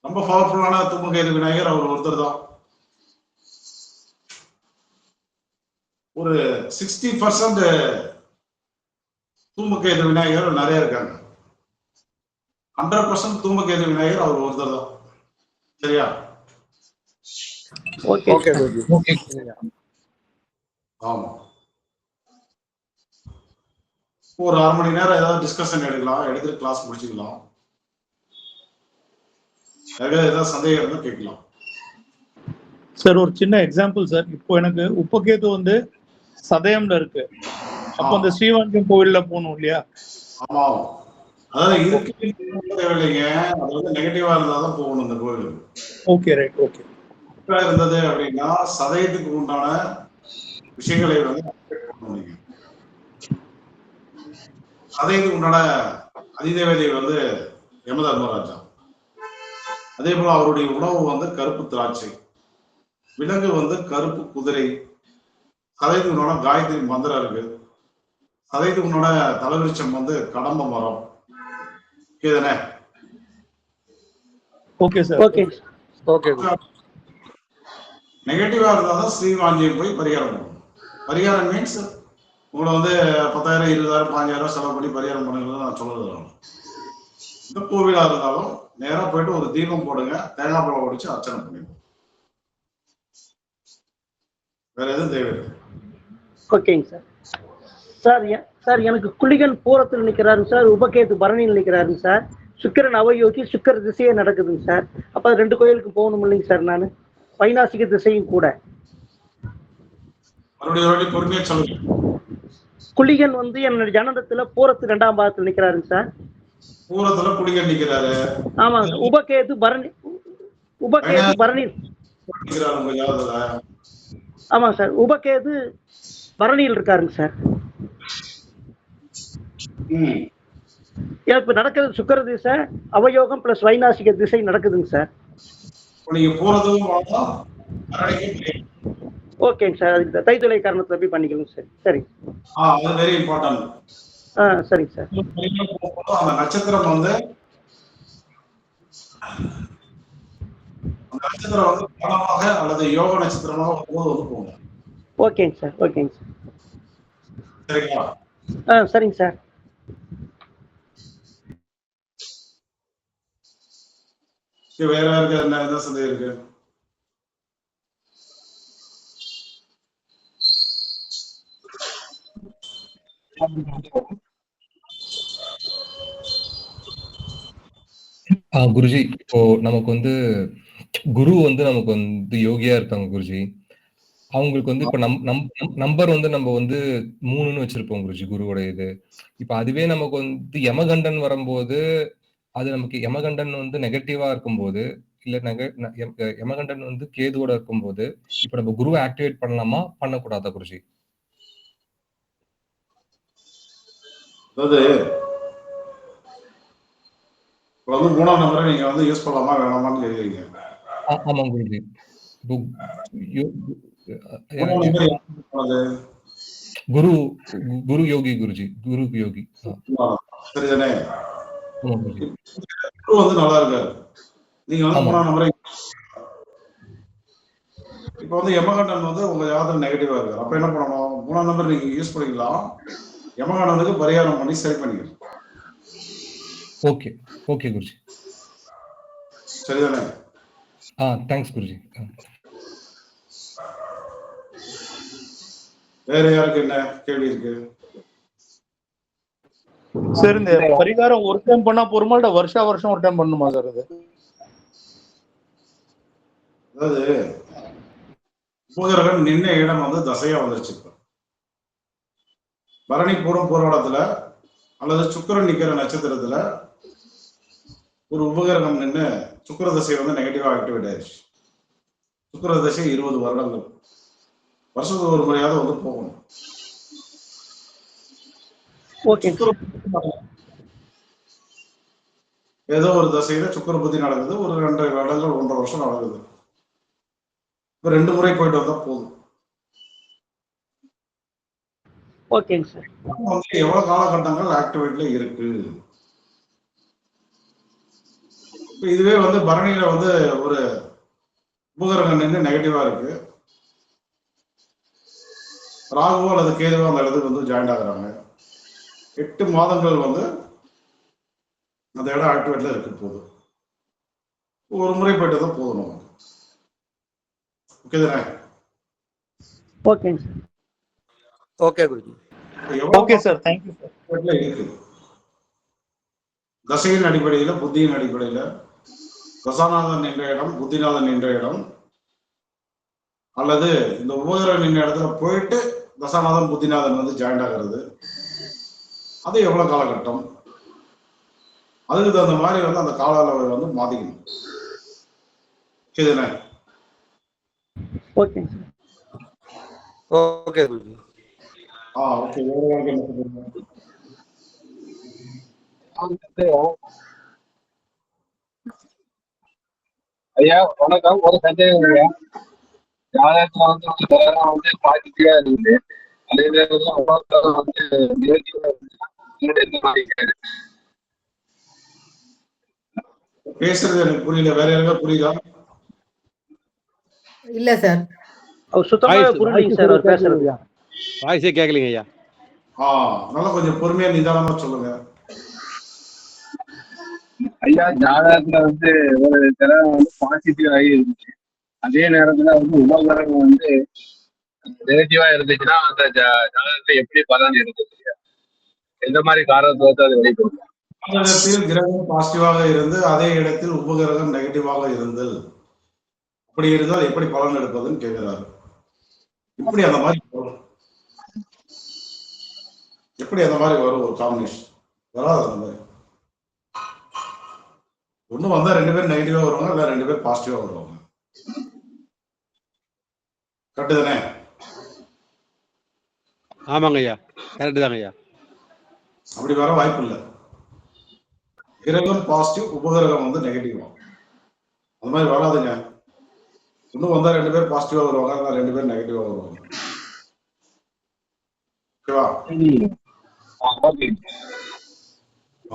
ரொம்ப பவர்ஃபுல்லான தூமக்கேது விநாயகர் அவர் ஒருத்தர் தான். ஒரு 60% தூமக்கேது விநாயகர் நிறைய இருக்காங்க. 100% தூமக்கேது விநாயகர் அவர் ஒருத்தர் தான். சரியா? ஓகே குருஜி. ஆமா. ஒரு 1/2 மணி நேரம் ஏதாவது டிஸ்கஷன் எடுக்கலாம், எடுத்துட்டு கிளாஸ் முடிச்சுக்கலாம். ஏதாவது சந்தேகம் இருந்தா கேட்கலாம். சார் ஒரு சின்ன எக்ஸாம்பிள் சார். இப்போ எனக்கு உப்பகேது வந்து சதயம்ல இருக்கு. அப்போ அந்த ஸ்ரீவாஞ்சியம் கோவில்ல போகணும் இல்லையா? ஆமா. அதாவது இருக்கு தேவையில்லைங்க, அது வந்து நெகட்டிவா இருந்தாதான் போகணும் இந்த கோவில். Okay right. ஓகே. இருந்தது அப்படின்னா சதயத்துக்கு உண்டான விஷயங்களை வந்து சதயத்துக்கு உண்டான அதிதேவதை வந்து யம தர்மராஜா. அதே போல அவருடைய உணவு வந்து கருப்பு திராட்சை, விலங்கு வந்து கருப்பு குதிரை. சதயத்துக்கு உண்டான காயத்ரி மந்திரம் இருக்கு. சதயத்துக்கு உண்டான தலைவிருச்சம் வந்து கடம்ப மரம். ஓகேதானே? Okay sir. Okay okay. நெகட்டிவா இருந்தாதான் ஸ்ரீவாஞ்சியம் போய் பரிகாரம் பண்ணணும். பரிகாரம் மீன்ஸ் உங்களை வந்து 10,000 20,000 5,000 செலவு பண்ணி பரிகாரம் பண்ணுங்கிறது நான் சொல்றது. இந்த கோவிலா இருந்தாலும் நேரா போயிட்டு ஒரு தீபம் போடுங்க, தேங்காய் பழம் உடைச்சு அர்ச்சனை பண்ணிடுங்க. வேற எதுவும் தேவையில்லை. ஓகேங்க சார். சார் எனக்கு குளிகன் பூரத்தில் நிற்கிறாருங்க சார், உபகேது பரணியில் நிற்கிறாருங்க சார், சுக்கிரன் அவயோகி சுக்கிர திசையே நடக்குதுங்க சார். அப்போ 2 கோயிலுக்கு போகணும் இல்லைங்க சார் நான், வைநாசிக திசையும் கூட. மறுபடியும் பொறுமையா சொல்லுங்க. குளிகன் வந்து என்னோட ஜனனத்துல பூரத்து 2ஆம் பாகத்தில் நிற்கிறாருங்க சார். பூரத்துல குளிகன் நிக்கிறாரு. ஆமாங்க. உபகேது பரணி நிக்கிறாரு உங்க ஜாதகத்துல. ஆமாங்க சார், உபகேது பரணியில் இருக்காருங்க சார். இப்ப நடக்கிறது சுக்கிர திசை அவயோகம் பிளஸ் வைநாசிக திசை நடக்குதுங்க சார். நீங்க போறதும் ஓகேங்க சார், அதுக்கு தைத்துளை காரணத்துல போய் பண்ணிக்கணும் சார். சரிங்க. அது வெரி இம்பார்ட்டன்ட். சரிங்க சார். அந்த நட்சத்திரம் வந்து பணமாக அல்லது யோக நட்சத்திரமாக வரும்போது வந்து போங்க. ஓகேங்க சார். ஓகேங்க சார். சரிங்களா? சரிங்க சார். வேற யாருக்கு என்ன சந்தேகம் இருக்கு? குருஜி, இப்போ நமக்கு வந்து குரு வந்து நமக்கு வந்து யோகியா இருக்காங்க குருஜி. அவங்களுக்கு வந்து இப்ப நம்பர் வந்து நம்ம வந்து 3ன்னு வச்சிருப்போம் குருஜி குருவோட இது. இப்ப அதுவே நமக்கு வந்து யமகண்டன் வரும்போது அது நமக்கு யமகண்டன் வந்து நெகட்டிவா இருக்கும்போது இல்ல யமகண்டன் வந்து கேதுவோட இருக்கும்போது இப்ப நம்ம குருவை ஆக்டிவேட் பண்ணலாமா பண்ணக்கூடாதா குருஜி? அதாவது 3ஆம் நம்பரை நீங்க வந்து யூஸ் பண்ணலாமா வேணாமான்னு கேக்குறீங்க. ஆமாம் குருஜி. குரு குரு யோகி குருஜி, குரு யோகி. சரிதானே? ஆமா குருஜி. குரு வந்து நல்லா இருக்காரு. நீங்க வந்து ஆமா. 3ஆம் நம்பரை இப்ப வந்து யமகண்டன் வந்து உங்க ஜாதகம் நெகட்டிவா இருக்கு. அப்ப என்ன பண்ணணும்? 3ஆம் நம்பர் நீங்க யூஸ் பண்ணிக்கலாம். யமகண்டனுக்கு பரிகாரம் பண்ணி சரி பண்ணிக்கலாம். Okay okay Guruji. சரிதானே? தேங்க்ஸ் குருஜி. வேற யாருக்கு என்ன கேள்வி இருக்கு? சார் இந்த பரிகாரம் ஒரு டைம் பண்ணா போருமா இல்ல வருஷம் ஒரு டைம் பண்ணணுமா சார் அது? அதாவது பூதரகன் நின்ன இடம் வந்து தசையா வந்துருச்சு. பரணி பூரம் போராட்டத்துல அல்லது சுக்கிரன் நிக்கிற நட்சத்திரத்துல ஒரு உபகரணம் நின்று சுக்கிர தசை வந்து நெகட்டிவா ஆக்டிவேட் ஆயிடுச்சு. சுக்கிர தசை 20 வருடங்கள், வருஷத்துக்கு ஒரு முறையாவது வந்து போகணும். ஏதோ ஒரு தசையில சுக்கிர புத்தி நடக்குது, ஒரு 2 வருடங்கள் 1.5 வருஷம் நடக்குது. இப்ப 2 முறை போயிட்டு வந்தா போதும். ஓகேங்க சார். எவ்வளவு காலகட்டங்கள் ஆக்டிவேட்ல இருக்கு. இதுவே வந்து பரணியில வந்து ஒரு உபகரணம் நின்று நெகட்டிவா இருக்கு. ராகுவோ அல்லது கேதுவோ அந்த இடத்துக்கு வந்து ஜாயின் ஆகுறாங்க. 8 மாதங்கள் வந்து அந்த இடம் ஆக்டிவேட்ல இருக்கு. போதும், ஒரு முறை போயிட்டு தான் போதும். ஓகே தானே? ஓகேங்க sir. Okay Guruji. Okay sir, thank you sir. இருக்கு தசையின் அடிப்படையில, புத்தியின் அடிப்படையில, தசாநாதன் நின்ற இடம், புத்திநாதன் நின்ற இடம், அல்லது இந்த உபகரணம் நின்ற இடத்துல போயிட்டு தசாநாதன் புத்திநாதன் வந்து ஜாயின் ஆகிறது, அது எவ்வளவு காலகட்டம், அதுக்கு தகுந்த மாதிரி வந்து அந்த கால அளவை வந்து மாத்திக்கணும். இதுதானே? Okay sir. Okay Guruji. Okay. வேற யாருக்கு என்ன சொல்லுங்க? ஐயா வணக்கம். ஒரு சந்தேகம் ஐயா. ஜாதகத்துல வந்து பாசிட்டிவா இருக்குது, அதே நேரத்துல வந்து நெகட்டிவா இருக்கு. பேசுறது எனக்கு புரியல. வேற யாருக்கா புரியுதா? இல்ல சார். அவர் சுத்தமாவே புரியலைங்க சார் அவர் பேசுறது. வாய்ஸே கேட்கலீங்க ஐயா. நல்லா கொஞ்சம் பொறுமையா நிதானமா சொல்லுங்க. ஐயா ஜாதகத்துல வந்து ஒரு தடவை வந்து பாசிட்டிவ் ஆகி இருந்துச்சு, அதே நேரத்துல வந்து உபகரணம் வந்து நெகட்டிவா இருந்துச்சுன்னா அந்த ஜாதகத்துல எப்படி பலன் இருக்குது, எந்த மாதிரி காரணத்தை அது வெளிப்படுத்தும்? இடத்தில் கிரகம் பாசிட்டிவாக இருந்து அதே இடத்தில் உபகிரகம் நெகட்டிவாக இருந்தல், அப்படி இருந்தால் எப்படி பலன் எடுப்பதுன்னு கேட்கிறாரு. எப்படி அந்த மாதிரி வரும்? எப்படி அந்த மாதிரி வரும்? ஒரு காம்பினேஷன் வராது. அந்த மாதிரி ஒண்ணு வந்தா 2 பேர் நெகட்டிவா வருவாங்க, இல்ல 2 பேர் பாசிட்டிவா வருவாங்க. கரெக்ட் தானே? ஆமாங்க ஐயா, கரெக்ட் தாங்க ஐயா. அப்படி வர வாய்ப்பு இல்லை. கிரகம் பாசிட்டிவ், உபகிரகம் வந்து நெகட்டிவ், அந்த மாதிரி வராதுங்க. இன்னும் வந்தா 2 பேர் பாசிட்டிவா வருவாங்க, இல்ல 2 பேர் நெகட்டிவா வருவாங்க. ஓகேவா?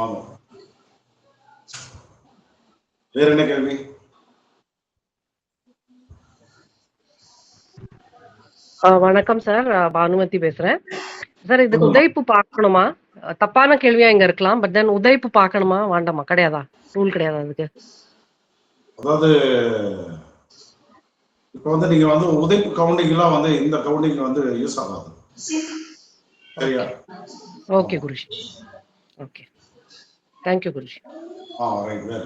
ஆமா. வேற என்ன கேள்வி? வணக்கம் சார், பானுமதி பேசுறேன் சார். இதுக்கு உதைப்பு பார்க்கணுமா? தப்பான கேள்வியா இங்க இருக்கலாம், பட் தென் உதைப்பு பார்க்கணுமா வேண்டாமா? கிடையாதா? ரூல் கிடையாதா அதுக்கு? அதாவது இப்ப வந்து நீங்க வந்து உதைப்பு கவுண்டிங் எல்லாம் வந்து இந்த கவுண்டிங் வந்து யூஸ் ஆகாது. சரியா? Okay Guruji. Okay, thank you Guruji. Right. வேற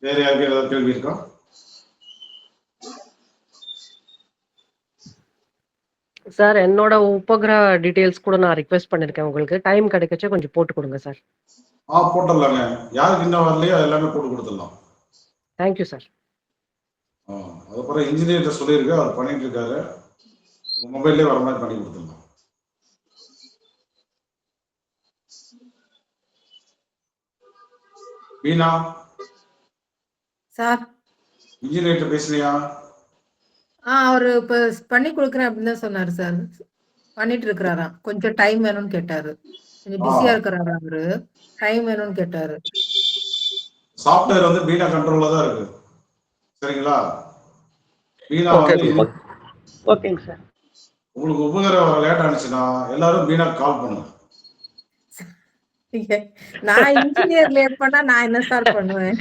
வேற யாருக்கு ஏதாவது கேள்வி இருக்கா? சார் என்னோட உபகிரக டீடைல்ஸ் கூட நான் ரிக்வெஸ்ட் பண்ணிருக்கேன், உங்களுக்கு டைம் கிடைக்கச்சே கொஞ்சம் போட்டு கொடுங்க சார். போட்டுடலாங்க. யாருக்கு இன்னும் வரலையோ எல்லாமே போட்டு கொடுத்துடலாம். Thank you sir. அதுக்கப்புறம் இன்ஜினியர்கிட்ட சொல்லியிருக்கேன், அவர் பண்ணிட்டு இருக்காரு. உங்க மொபைல்லே வர மாதிரி பண்ணி கொடுத்துருந்தோம். வீணா சார் இன்ஜினியர்கிட்ட பேசுறியா? அவரு இப்ப பண்ணி கொடுக்குறேன் அப்படின்னு தான் சொன்னாரு சார். பண்ணிட்டு இருக்கிறாராம். கொஞ்சம் டைம் வேணும்னு கேட்டாரு. கொஞ்சம் பிஸியா இருக்கிறாரா அவரு. டைம் வேணும்னு கேட்டாரு. சாஃப்ட்வேர் வந்து பீனா கண்ட்ரோல்ல தான் இருக்கு. சரிங்களா? பீனா ஓகே வந்து ஓகேங்க சார். உங்களுக்கு உபகரணம் லேட் ஆனிச்சுன்னா எல்லாரும் பீனாக்கு கால் பண்ணுங்க. நான் இன்ஜினியர் லேட் பண்ணா நான் என்ன சார் பண்ணுவேன்?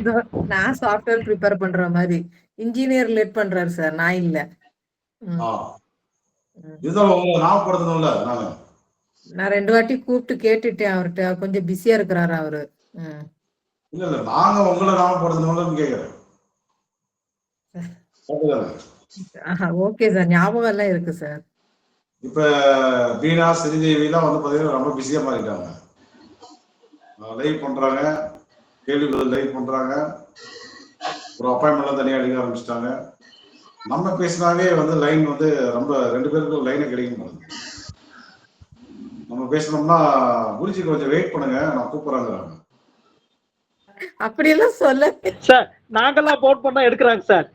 நான் சாஃப்ட்வேர் ப்ரிப்பேர் பண்ற மாதிரி. இன்ஜினியர் லேட் பண்றாரு சார். நான் இல்ல. இதுதான் உங்களை ஞாபகப்படுத்தணும்ல நானு. நான் 2 வாட்டி கூப்பிட்டு கேட்டுட்டேன் அவர்கிட்ட. கொஞ்சம் பிஸியா இருக்கிறாரு அவரு. இல்ல இல்ல நாங்க உங்களை ஞாபகப்படுத்தணும்னு கேக்குறேன். Okay sir. ஞாபகம் எல்லாம் இருக்கு சார். இப்ப பீனா ஸ்ரீதேவி எல்லாம் வந்து பாத்தீங்கன்னா ரொம்ப பிஸியா மாறிட்டாங்க. லைவ் பண்றாங்க, கேள்வி பதில் லைவ் பண்றாங்க, ஒரு அப்பாயின்மெண்ட்லாம் தனியா எடுக்க ஆரம்பிச்சிட்டாங்க. நம்ம பேசினாவே வந்து லைன் வந்து ரொம்ப 2 பேருக்கும் லைனே கிடைக்க மாட்டேங்குது. நம்ம பேசணும்னா குருஜி கொஞ்சம் வெயிட் பண்ணுங்க நான் கூப்பிடுறாங்க. அப்படியெல்லாம் சொல்ல சார் நாங்கெல்லாம் போன் பண்ணா எடுக்கிறாங்க சார்.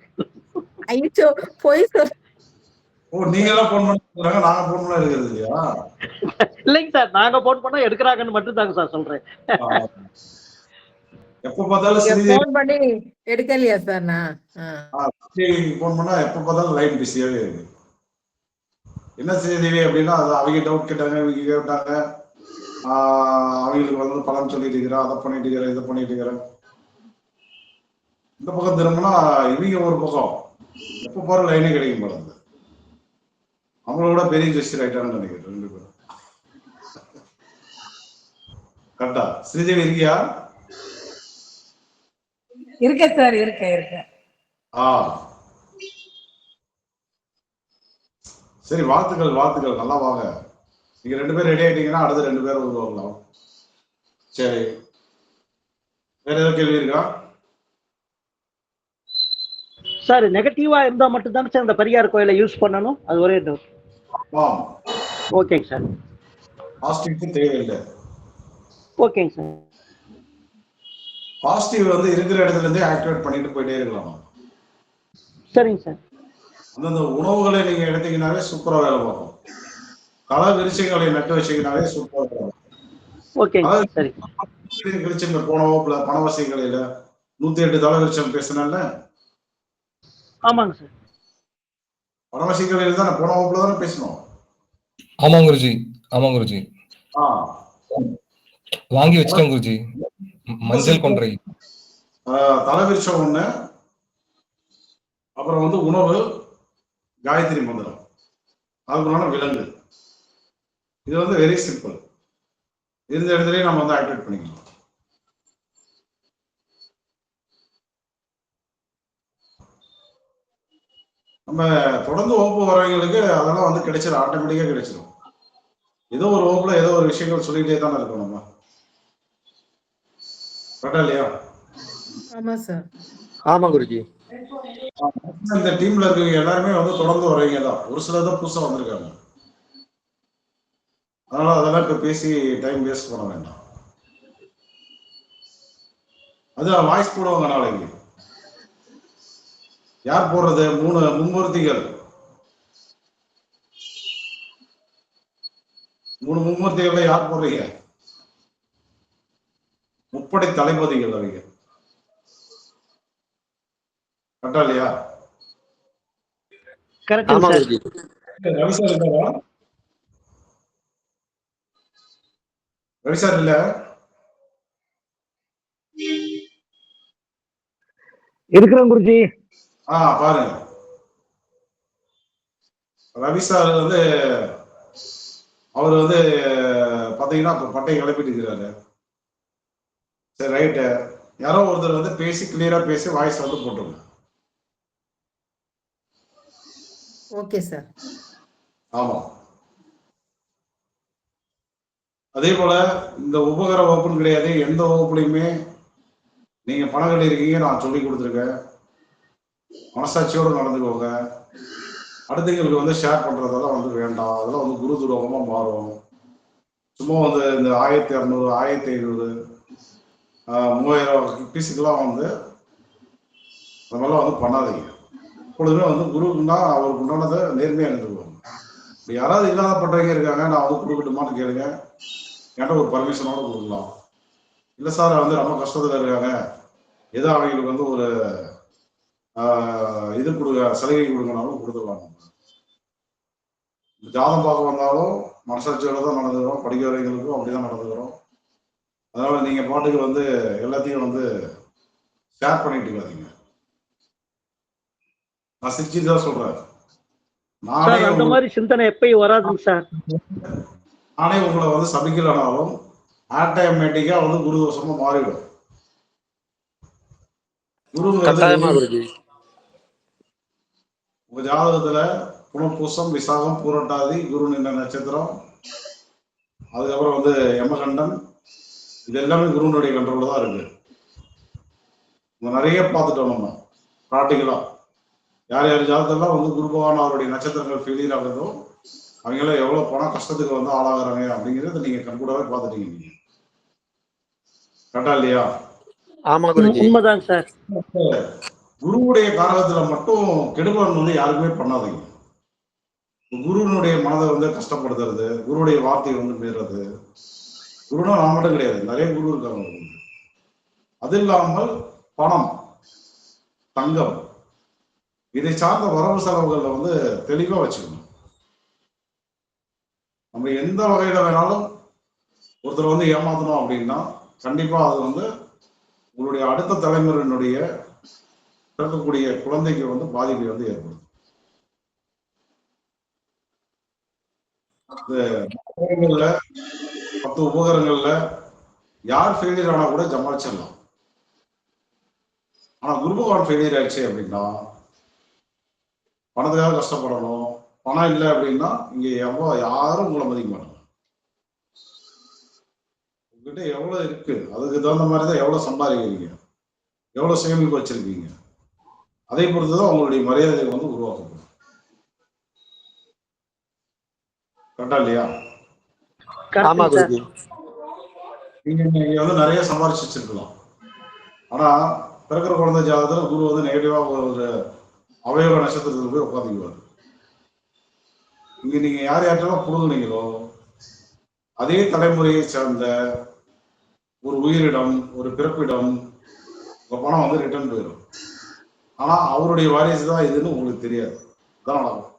ஐயோ போய் சொல்ல. நீங்க எல்லாம் போன் பண்ணுறாங்க, நாங்க போன் பண்ணா எடுக்கிறது இல்லையா? இல்லைங்க சார், நாங்க போன் பண்ணா எடுக்கிறாங்கன்னு மட்டும் தாங்க சார் சொல்றேன். எப்ப பார்த்தாலும் போன் பண்ணி எடுக்கலையா சார்? நான் போன் பண்ணா எப்ப பார்த்தாலும் லைன் பிஸியாவே இருக்கு. என்ன செய்தி அப்படின்னா அது அவங்க டவுட் கேட்டாங்க, இவங்க கேட்டாங்க, அவங்களுக்கு வந்து பலன் சொல்லிட்டு இருக்கிறேன், அதை பண்ணிட்டு இருக்கிறேன், இதை பண்ணிட்டு இருக்கிறேன். இந்த பக்கம் திரும்பினா இவங்க ஒரு பக்கம் எப்ப போற லைனே கிடைக்க மாட்டேங்குது. அவங்களோட பெரிய ஜெஸ்டர் ஆயிட்டாங்கன்னு நினைக்கிறேன் 2 பேரும். கரெக்டா? ஸ்ரீதேவி இருக்கியா? இருக்க சார், இருக்க. சரி, வாழ்த்துக்கள் நல்லா வாங்க. நீங்க 2 பேரும் ரெடி ஆயிட்டீங்கன்னா அடுத்த 2 பேரும் உருவாகலாம். சரி, வேற ஏதாவது கேள்வி இருக்கா சார்? நெகட்டிவா இருந்தா மட்டும் தானே சார் இந்த பெரியார் கோயிலை யூஸ் பண்ணணும். அது ஒரே டவுட். ஓகேங்க சார். பாசிட்டிவ் தேவையில்லை. ஓகேங்க சார். பாசிட்டிவ் வந்து இருக்கிற இடத்துல இருந்தே ஆக்டிவேட் பண்ணிட்டு போயிட்டே இருக்கலாம். சரிங்க சார். அந்தந்த உணவுகளை நீங்க எடுத்தீங்கன்னாவே சூப்பரா வேலை பார்க்கும். தலை விருட்சங்களை நட்டு வச்சீங்கன்னாவே சூப்பரா வேலை பார்க்கும். ஓகேங்க. சரி. விருட்சங்க போன வகுப்புல பணவசியங்களில 108 தலை விருட்சம் பேசினால. ஆமாங்க சார். பணவசியங்களில் தான் போன வகுப்புல தானே பேசணும். ஆமாம் குருஜி. வாங்கி வச்சிட்டேன் குருஜி. மஞ்சள் கொன்றை. தலைவிருச்சம் ஒண்ணு, அப்புறம் வந்து உணவு, காயத்ரி மந்திரம், அதுக்குள்ளான விலங்கு. இது வந்து வெரி சிம்பிள். இருந்த இடத்துலயே நம்ம வந்து ஆக்டிவேட் பண்ணிக்கலாம். நம்ம தொடர்ந்து வகுப்பு வரவங்களுக்கு அதெல்லாம் வந்து கிடைச்சிடும், ஆட்டோமேட்டிக்கா கிடைச்சிடும். ஏதோ ஒரு வகுப்புல ஏதோ ஒரு விஷயங்கள் சொல்லிட்டே தானே இருக்கோம் நம்ம. கரெக்டா இல்லையா? ஆமா சார். ஆமா குருஜி. இந்த டீம்ல இருக்கவங்க எல்லாருமே வந்து தொடர்ந்து வரவங்க தான். ஒரு சிலர் தான் புதுசா வந்திருக்காங்க. அதனால அதெல்லாம் இப்ப பேசி டைம் வேஸ்ட் பண்ண வேண்டாம். அது வாய்ஸ் போடுவாங்க நாளைக்கு. யார் போடுறது? 3 மும்மூர்த்திகள். 3 மும்மூர்த்திகள்ல யார் போடுறீங்க? முப்படை தளபதிகள் அவங்க. கரெக்டா இல்லையா? ஆமா குருஜி. ரவி சார் இருக்காரா? ரவி சார் இல்ல? இருக்கிறேன் குருஜி. பாருங்க, ரவி சார் வந்து அவர் வந்து பாத்தீங்கன்னா பட்டையை கிளப்பிட்டு இருக்கிறாரு. சரி, ரைட்டு. யாரோ ஒருத்தர் வந்து பேசி கிளியரா பேசி வாய்ஸ் வந்து போட்டுருங்க. Okay sir. ஆமா. அதே போல இந்த உபகர வகுப்புன்னு கிடையாது, எந்த வகுப்புலையுமே நீங்க பணம் கட்டி இருக்கீங்க, நான் சொல்லி கொடுத்துருக்கேன். மனசாட்சியோடு நடந்துக்கோங்க. அடுத்தவங்களுக்கு வந்து ஷேர் பண்றதெல்லாம் வந்து வேண்டாம். அதெல்லாம் வந்து குரு துரோகமா மாறும். சும்மா வந்து இந்த 1200 1500 3000 பீஸுக்கெல்லாம் வந்து அந்த மாதிரிலாம் வந்து பண்ணாதீங்க. எப்பொழுதுமே வந்து குருவுக்குன்னா அவருக்கு உண்டானதை நேர்மையாக இருந்துருவாங்க. இப்படி யாராவது இல்லாதப்பட்டவங்க இருக்காங்க, நான் வந்து கொடுக்கட்டுமான்னு கேளுங்க, என்கிட்ட ஒரு பர்மிஷனோட கொடுக்கலாம். இல்லை சார் வந்து ரொம்ப கஷ்டத்தில் இருக்காங்க, ஏதோ அவங்களுக்கு வந்து ஒரு இது கொடுங்க, சலுகை கொடுங்கனாலும் கொடுத்துடலாம். ஜாதம் பார்க்க வந்தாலும் மனசாட்சியோட தான் நடந்துக்கிறோம், படிக்கிறவங்களுக்கும் அப்படிதான் நடந்துக்கிறோம். அதனால நீங்க பாட்டுக்கு வந்து எல்லாத்தையும் வந்து ஷேர் பண்ணிட்டு இருக்காதீங்க. நான் சிரிச்சு தான் சொல்றேன். நானே அந்த மாதிரி சிந்தனை எப்பயும் வராதுங்க சார். நானே உங்களை வந்து சபிக்கலனாலும் ஆட்டோமேட்டிக்கா வந்து குரு தோஷமா மாறிடும். குரு உங்க ஜாதகத்துல புனர்பூசம், விசாகம், பூரட்டாதி, குரு நின்ற நட்சத்திரம், அதுக்கப்புறம் வந்து யமகண்டன், இது எல்லாமே குருனுடைய கண்ட்ரோல்ல தான் இருக்கு. நிறைய பார்த்துட்டோம் நம்ம ப்ராக்டிக்கலா. யார் யார் ஜாதகத்தெல்லாம் வந்து குரு பகவான் அவருடைய நட்சத்திரங்கள் ஃபெயிலியர் ஆகுதோ அவங்களாம் எவ்வளவு பணம் கஷ்டத்துக்கு வந்து ஆளாகிறாங்க அப்படிங்கிறத நீங்க கண்கூடாவே பார்த்துட்டீங்க. நீங்க கரெக்டா இல்லையா? ஆமா குருஜி, உண்மைதான் சார். குருவுடைய காரகத்துல மட்டும் கெடுபலன் வந்து யாருக்குமே பண்ணாதீங்க. குருவனுடைய மனதை வந்து கஷ்டப்படுத்துறது, குருவுடைய வார்த்தையை வந்து மீறது. குருனா நான் மட்டும் கிடையாது, நிறைய குரு இருக்காங்க. அது இல்லாமல் பணம், தங்கம், இதை சார்ந்த வரவு செலவுகள்ல வந்து தெளிவா வச்சுக்கணும். நம்ம எந்த வகையில வேணாலும் ஒருத்தர் வந்து ஏமாத்தணும் அப்படின்னா கண்டிப்பா அது வந்து உங்களுடைய அடுத்த தலைமுறையினுடைய பிறக்கக்கூடிய குழந்தைக்கு வந்து பாதிப்பை வந்து ஏற்படும். இந்த 10 உபகரணங்கள்ல யார் ஃபெயிலியர் ஆனா கூட சமாளிச்சிடலாம். ஆனா குரு பகவான் ஃபெயிலியர் ஆயிடுச்சு அப்படின்னா பணத்துக்காக கஷ்டப்படணும். பணம் இல்லை அப்படின்னா இங்க யாரும் உங்களை மதிக்க மாட்டாங்க. உங்ககிட்ட எவ்வளவு இருக்கு அதுக்கு தகுந்த மாதிரி தான் எவ்வளவு சம்பாதிக்கிறீங்க, எவ்வளவு சேமிப்பு வச்சிருக்கீங்க, அதை பொறுத்துதான் உங்களுடைய மரியாதை வந்து உருவாக்கப்படும். கரெக்டா இல்லையா? ஆமா குருஜி. நீங்க வந்து நிறைய சம்பாரிச்சு வச்சிருக்கலாம். ஆனா பிறக்கிற குழந்தை ஜாதகத்துல குரு வந்து நெகட்டிவா ஒரு அவயவ நட்சத்திரத்துல போய் உட்காந்துக்குவாரு. இங்க நீங்க யார் யார்ட்டெல்லாம் புரிஞ்சுனீங்களோ அதே தலைமுறையை சேர்ந்த ஒரு உயிரிடம், ஒரு பிறப்பிடம் உங்க பணம் வந்து ரிட்டர்ன் போயிடும். ஆனா அவருடைய வாரிசு தான் இதுன்னு உங்களுக்கு தெரியாது. அதான் நடக்கும்.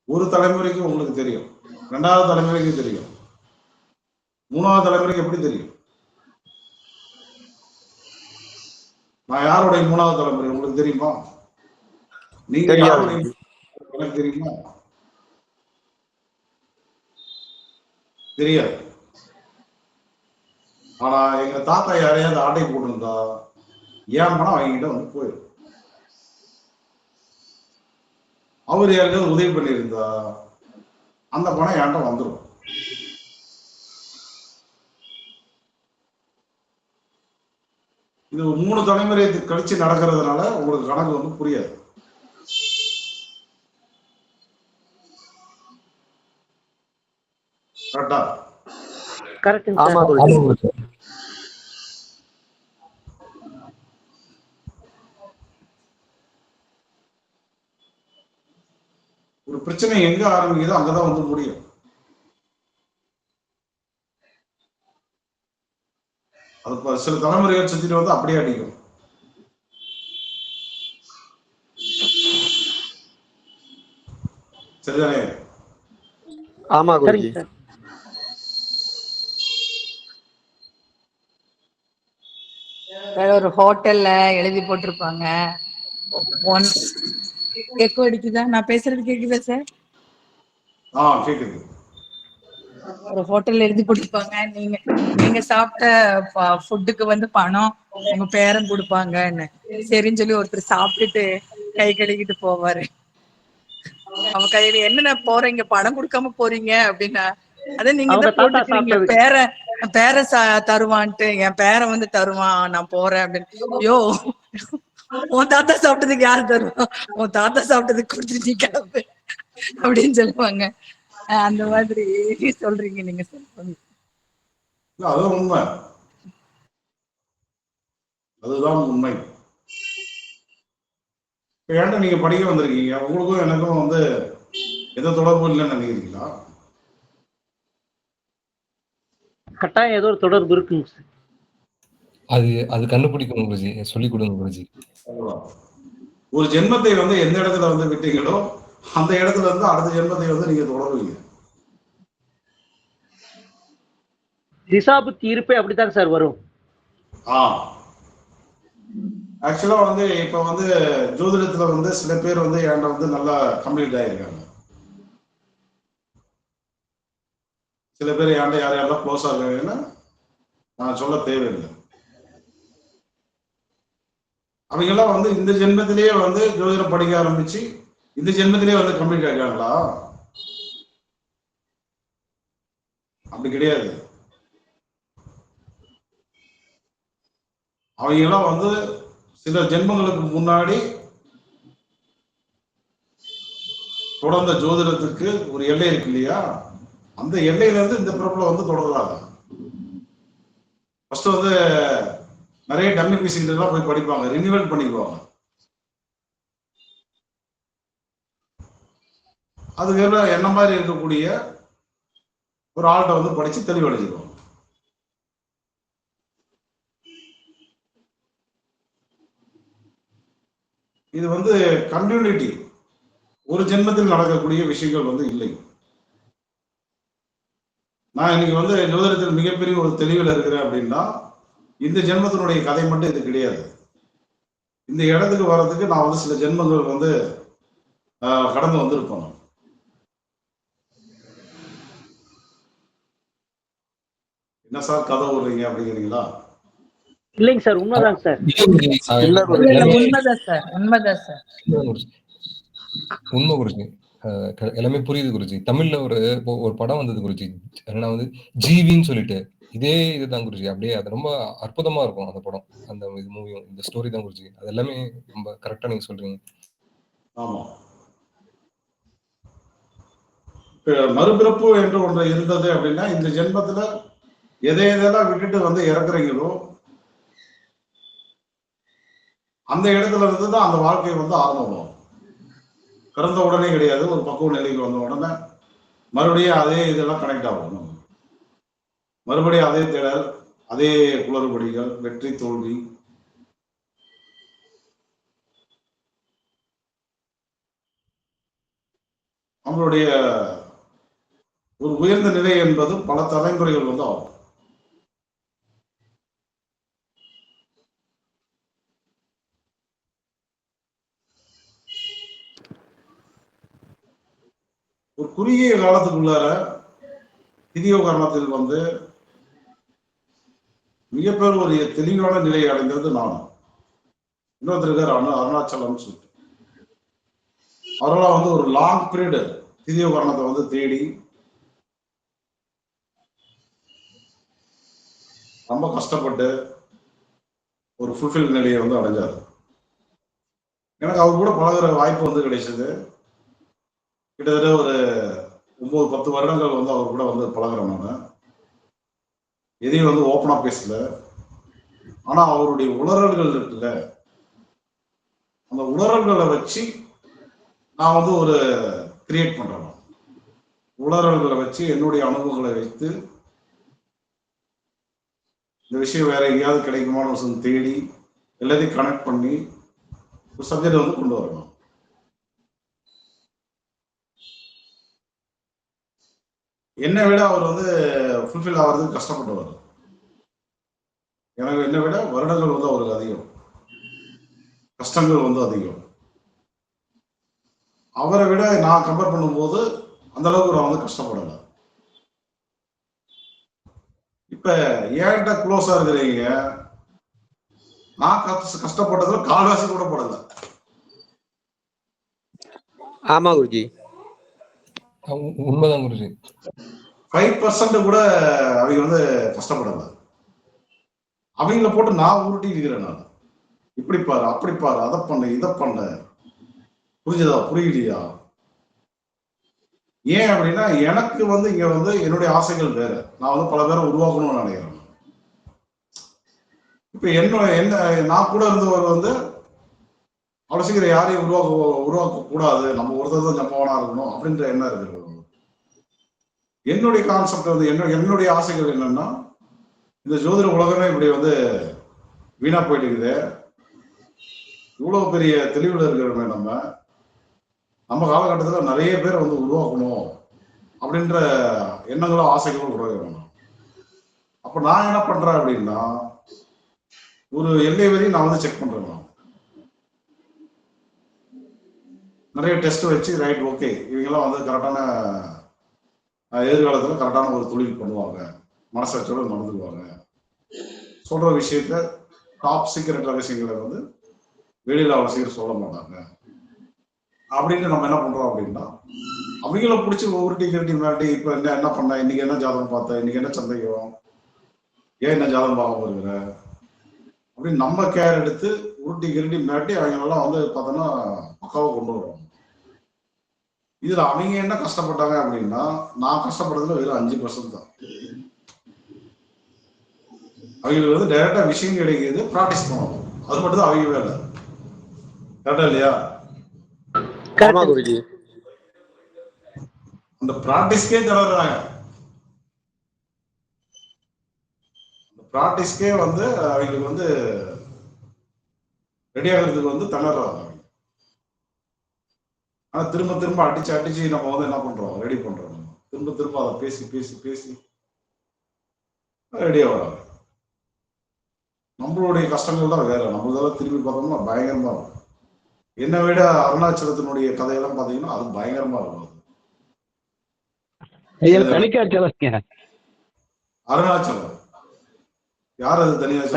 ஒரு தலைமுறைக்கு உங்களுக்கு தெரியும், 2வது தலைமுறைக்கு தெரியும், 3வது தலைமுறைக்கு எப்படி தெரியும்? நான் யாருடைய 3வது தலைமுறை உங்களுக்கு தெரியுமா? நீங்க யாருடைய எனக்கு தெரியுமா? தெரியாது. ஆனா எங்க தாத்தா யாரையாவது ஆட்டை போட்டிருந்தா ஏன் பணம் அவங்ககிட்ட வந்து போயிடும். அவர் யாருக்காவது உதவி பண்ணியிருந்தா அந்த பணம் என்கிட்ட வந்துடும். இது 3 தலைமுறை கழிச்சு நடக்கிறதுனால உங்களுக்கு கணக்கு வந்து புரியாது. கரெக்டா? கரெக்ட். ஆமா குருஜி. ஒரு பிரச்சனை எங்க ஆரம்பிக்குதோ அங்கதான் வந்து முடியும். அது சில தலைமுறைகள் சுத்திட்டு வந்து அப்படியே அடிக்கும். சரிதானே? ஆமா குருஜி. ஒரு ஹோட்டல்ல எழுதி போட்டிருப்பாங்க. எக்கோ அடிக்குதா? நான் பேசுறது கேக்குதா சார்? கேக்குது. ஒரு ஹோட்டல்ல எழுதி போட்டிருப்பாங்க, நீங்க சாப்பிட்ட ஃபுட்டுக்கு வந்து பணம் உங்க பேரன் கொடுப்பாங்கன்னு. சரின்னு சொல்லி ஒருத்தர் சாப்பிட்டுட்டு கை கழுவிட்டு போவாரு. அவங்க கையில என்ன போறீங்க, பணம் கொடுக்காம போறீங்க அப்படின்னா, அத நீங்க தான் போட்டுக்கிறீங்க பேர தருவான்ட்டு, என் பேரை வந்து தருவான் நான் போறேன் அப்படின்னு. யோ உன் தாத்தா சாப்பிட்டதுக்கு யாரு தருவா? உன் தாத்தா சாப்பிட்டதுக்கு கொடுத்துட்டு நீ கிளம்பு அப்படின்னு சொல்லுவாங்க. அந்த மாதிரி சொல்றீங்க நீங்க சொல்லுங்க. அது உண்மை, அதுதான் உண்மை. ஏன்டா நீங்க படிக்க வந்திருக்கீங்க, உங்களுக்கும் எனக்கும் வந்து எந்த தொடர்பும் இல்லைன்னு நினைக்கிறீங்களா? கட்டாயம் ஏதோ ஒரு தொடர்பு இருக்குங்க சார். அது அது கண்டுபிடிக்கணும் குருஜி, சொல்லி கொடுங்க குருஜி. ஒரு ஜென்மத்தை வந்து எந்த இடத்துல வந்து விட்டீங்களோ அந்த இடத்துல இருந்து அடுத்த ஜென்மத்தை வந்து நீங்க தொடருவீங்க. திசாபுத்தி இருப்பே அப்படித்தான் சார் வரும். ஆக்சுவலா வந்து இப்ப வந்து ஜோதிடத்துல வந்து சில பேர் வந்து என்கிட்ட வந்து நல்லா கம்ப்ளீட் ஆயிருக்காங்க. சில பேர் என்கிட்ட யார் யாரெல்லாம் க்ளோஸா இருக்காங்கன்னா நான் சொல்ல தேவையில்லை. அவங்க எல்லாம் வந்து இந்த ஜென்மத்திலேயே வந்து ஜோதிடம் படிக்க ஆரம்பிச்சு இந்த ஜென்மத்திலேயே வந்து கம்ப்ளீட் ஆகிருக்காங்களா? அப்படி கிடையாது. அவங்க எல்லாம் வந்து சில ஜென்மங்களுக்கு முன்னாடி தொடர்ந்த ஜோதிடத்துக்கு ஒரு எல்லை இருக்கு இல்லையா, அந்த எல்லையில இருந்து இந்த பிறப்புல வந்து தொடர்றாங்க. ஃபர்ஸ்ட் வந்து நிறைய டம்மி பீஸ் எல்லாம் போய் படிப்பாங்க, ரினிவல் பண்ணிக்குவாங்க. அதுக்கு என்ன மாதிரி இருக்கக்கூடிய ஒரு ஆள்கிட்ட வந்து படிச்சு தெளிவடைஞ்சிருவாங்க. இது வந்து கண்டினியூட்டி, ஒரு ஜென்மத்தில் நடக்கக்கூடிய விஷயங்கள் வந்து இல்லை. நான் இன்னைக்கு வந்து ஜோதிடத்தில் மிகப்பெரிய ஒரு தெளிவில் இருக்கிறேன் அப்படின்னா இந்த ஜென்மத்தினுடைய கதை மட்டும் இது கிடையாது. இந்த இடத்துக்கு வர்றதுக்கு நான் வந்து சில ஜென்மங்கள் வந்து கடந்து வந்திருப்பேன். என்ன சார் கதை விடுறீங்க அப்படிங்கிறீங்களா? இல்லைங்க சார், உண்மைதாங்க சார். உண்மைதான் சார், உண்மைதான் சார். உண்மை குருஜி, எல்லாமே புரியுது குருஜி. தமிழ்ல ஒரு படம் வந்தது குருஜி, என்னன்னா வந்து ஜீவின்னு சொல்லிட்டு, இதே இதுதான் குருஜி. அப்படியே அது ரொம்ப அற்புதமா இருக்கும் அந்த படம், அந்த இது மூவியும் இந்த ஸ்டோரி தான் குருஜி. அது எல்லாமே ரொம்ப கரெக்டா நீங்க சொல்றீங்க. ஆமா, மறுபிறப்பு என்று ஒன்று இருந்தது அப்படின்னா இந்த ஜென்மத்துல எதையெல்லாம் விட்டுட்டு வந்து இறக்குறீங்களோ அந்த இடத்துல இருந்து தான் அந்த வாழ்க்கை வந்து ஆரம்பம். பிறந்த உடனே கிடையாது, ஒரு பக்குவ நிலைக்கு வந்த உடனே மறுபடியும் அதே இதெல்லாம் கனெக்ட் ஆகும். மறுபடியும் அதே தேடல், அதே குளறுபடிகள், வெற்றி தோல்வி. நம்மளுடைய ஒரு உயர்ந்த நிலை என்பது பல தலைமுறைகள் வந்து ஆகும். ஒரு குறுகிய காலத்துக்குள்ளார திதியோ காரணத்தில் வந்து மிகப்பெரிய ஒரு தெளிவான நிலையை அடைந்தது நான். இன்னொருத்தர் அருணாச்சலம் சொல்லிட்டு அவரெல்லாம் வந்து ஒரு லாங் பீரியடு திதியோ காரணத்தை வந்து தேடி ரொம்ப கஷ்டப்பட்டு ஒரு ஃபுல்ஃபில் நிலையை வந்து அடைஞ்சார். எனக்கு அவர் கூட பழகுற வாய்ப்பு வந்து கிடைச்சது. கிட்டத்தட்ட ஒரு 9-10 வருடங்கள் வந்து அவர் கூட வந்து பழகுறேன். நான் எதையும் வந்து ஓப்பனா பேசல. ஆனா அவருடைய உணர்வுகள் இருக்குல்ல, அந்த உணர்வுகளை வச்சு நான் வந்து ஒரு கிரியேட் பண்றேன். உணர்வுகளை வச்சு என்னுடைய அனுபவங்களை வைத்து இந்த விஷயம் வேற எங்கேயாவது கிடைக்குமான விஷயம் தேடி எல்லாத்தையும் கனெக்ட் பண்ணி ஒரு சப்ஜெக்ட் வந்து கொண்டு வரணும். என்னை விட அவர் வந்து ஃபுல்ஃபில் ஆகிறதுக்கு கஷ்டப்பட்டவர். எனக்கு என்னை விட வருடங்கள் வந்து அவருக்கு அதிகம், கஷ்டங்கள் வந்து அதிகம். அவரை விட நான் கம்பேர் பண்ணும்போது அந்த அளவுக்கு நான் வந்து கஷ்டப்படலை. இப்ப ஏன்கிட்ட க்ளோஸா இருக்கிறீங்க, நான் கஷ்டப்பட்டதுல கால்வாசி கூட படல. ஆமா குருஜி, உண்மைதான் குருஜி. 5% கூட அவங்க வந்து கஷ்டப்படல. அவங்கள போட்டு நான் உருட்டி இருக்கிறேன். நான் இப்படி பாரு, அப்படி பாரு, அதை பண்ணு, இதை பண்ணு. புரிஞ்சதா, புரியலையா? ஏன் அப்படின்னா எனக்கு வந்து இங்க வந்து என்னுடைய ஆசைகள் வேற. நான் வந்து பல பேரை உருவாக்கணும்னு நினைக்கிறேன். இப்ப என்ன நான் கூட இருந்தவர் வந்து அவ்வளவு சீக்கிரம் யாரையும் உருவாக்க கூடாது, நம்ம ஒருத்தர் தான் ஜம்பவனா இருக்கணும் அப்படின்ற எண்ணம் இருக்கு. என்னுடைய கான்செப்ட் வந்து என்னுடைய ஆசைகள் என்னன்னா, இந்த ஜோதிட உலகமே இப்படி வந்து வீணா போயிட்டு இருக்குது. இவ்வளவு பெரிய தெளிவுல இருக்கிறோமே நம்ம காலகட்டத்தில் நிறைய பேர் வந்து உருவாக்கணும் அப்படின்ற எண்ணங்களும் ஆசைகளும் உருவாக்கணும். அப்ப நான் என்ன பண்றேன் அப்படின்னா, ஒரு எல்லை வரையும் நான் வந்து செக் பண்றேன். நிறைய டெஸ்ட் வச்சு ரைட் ஓகே இவங்கெல்லாம் வந்து கரெக்டான எதிர்காலத்தில் கரெக்டான ஒரு தொழில் பண்ணுவாங்க, மனசாட்சியோட நடந்துக்குவாங்க, சொல்ற விஷயத்த டாப் சீக்கிரட் ரகசியங்களை வந்து வெளியில அவ்வளவு சீக்கிரம் சொல்ல மாட்டாங்க அப்படின்னு நம்ம என்ன பண்றோம் அப்படின்னா, அவங்கள பிடிச்சி உருட்டி கிரட்டி மிரட்டி இப்ப என்ன பண்ண, இன்னைக்கு என்ன ஜாதகம் பார்த்த, இன்னைக்கு என்ன சந்தேகம், ஏன் என்ன ஜாதகம் பார்க்க வருகிற அப்படின்னு நம்ம கேர் எடுத்து உருட்டி கிரட்டி மிரட்டி அவங்களெல்லாம் வந்து பார்த்தோன்னா பக்காவை கொண்டு வருவாங்க. இதுல அவங்க என்ன கஷ்டப்பட்டாங்க அப்படின்னா, நான் கஷ்டப்படுறதுல வெறும் 5% தான். அவங்களுக்கு வந்து டைரக்டா விஷயம் கிடைக்குது, ப்ராக்டிஸ் பண்ணணும், அது மட்டும் தான் அவங்க வேலை. கரெக்டா இல்லையா? ஆமா குருஜி. அந்த ப்ராக்டிஸ்க்கே தளர்றாங்க. அந்த ப்ராக்டிஸ்க்கே வந்து அவங்களுக்கு வந்து ரெடி ஆகிறதுக்கு வந்து திணறாங்க. ஆனா திரும்ப திரும்ப அடிச்சு நம்ம வந்து என்ன பண்றோம், ரெடி பண்றோம். திரும்ப அதை பேசி ரெடியா வராங்க. நம்மளுடைய கஷ்டங்கள் தான் வேற. நம்மளதெல்லாம் திரும்பி பார்த்தோம்னா பயங்கரமா இருக்கும். என்னை விட அருணாச்சலத்தினுடைய கதையெல்லாம் பாத்தீங்கன்னா அது பயங்கரமா இருக்கும். அருணாச்சலம் யார்? அது தனியாச்சலம்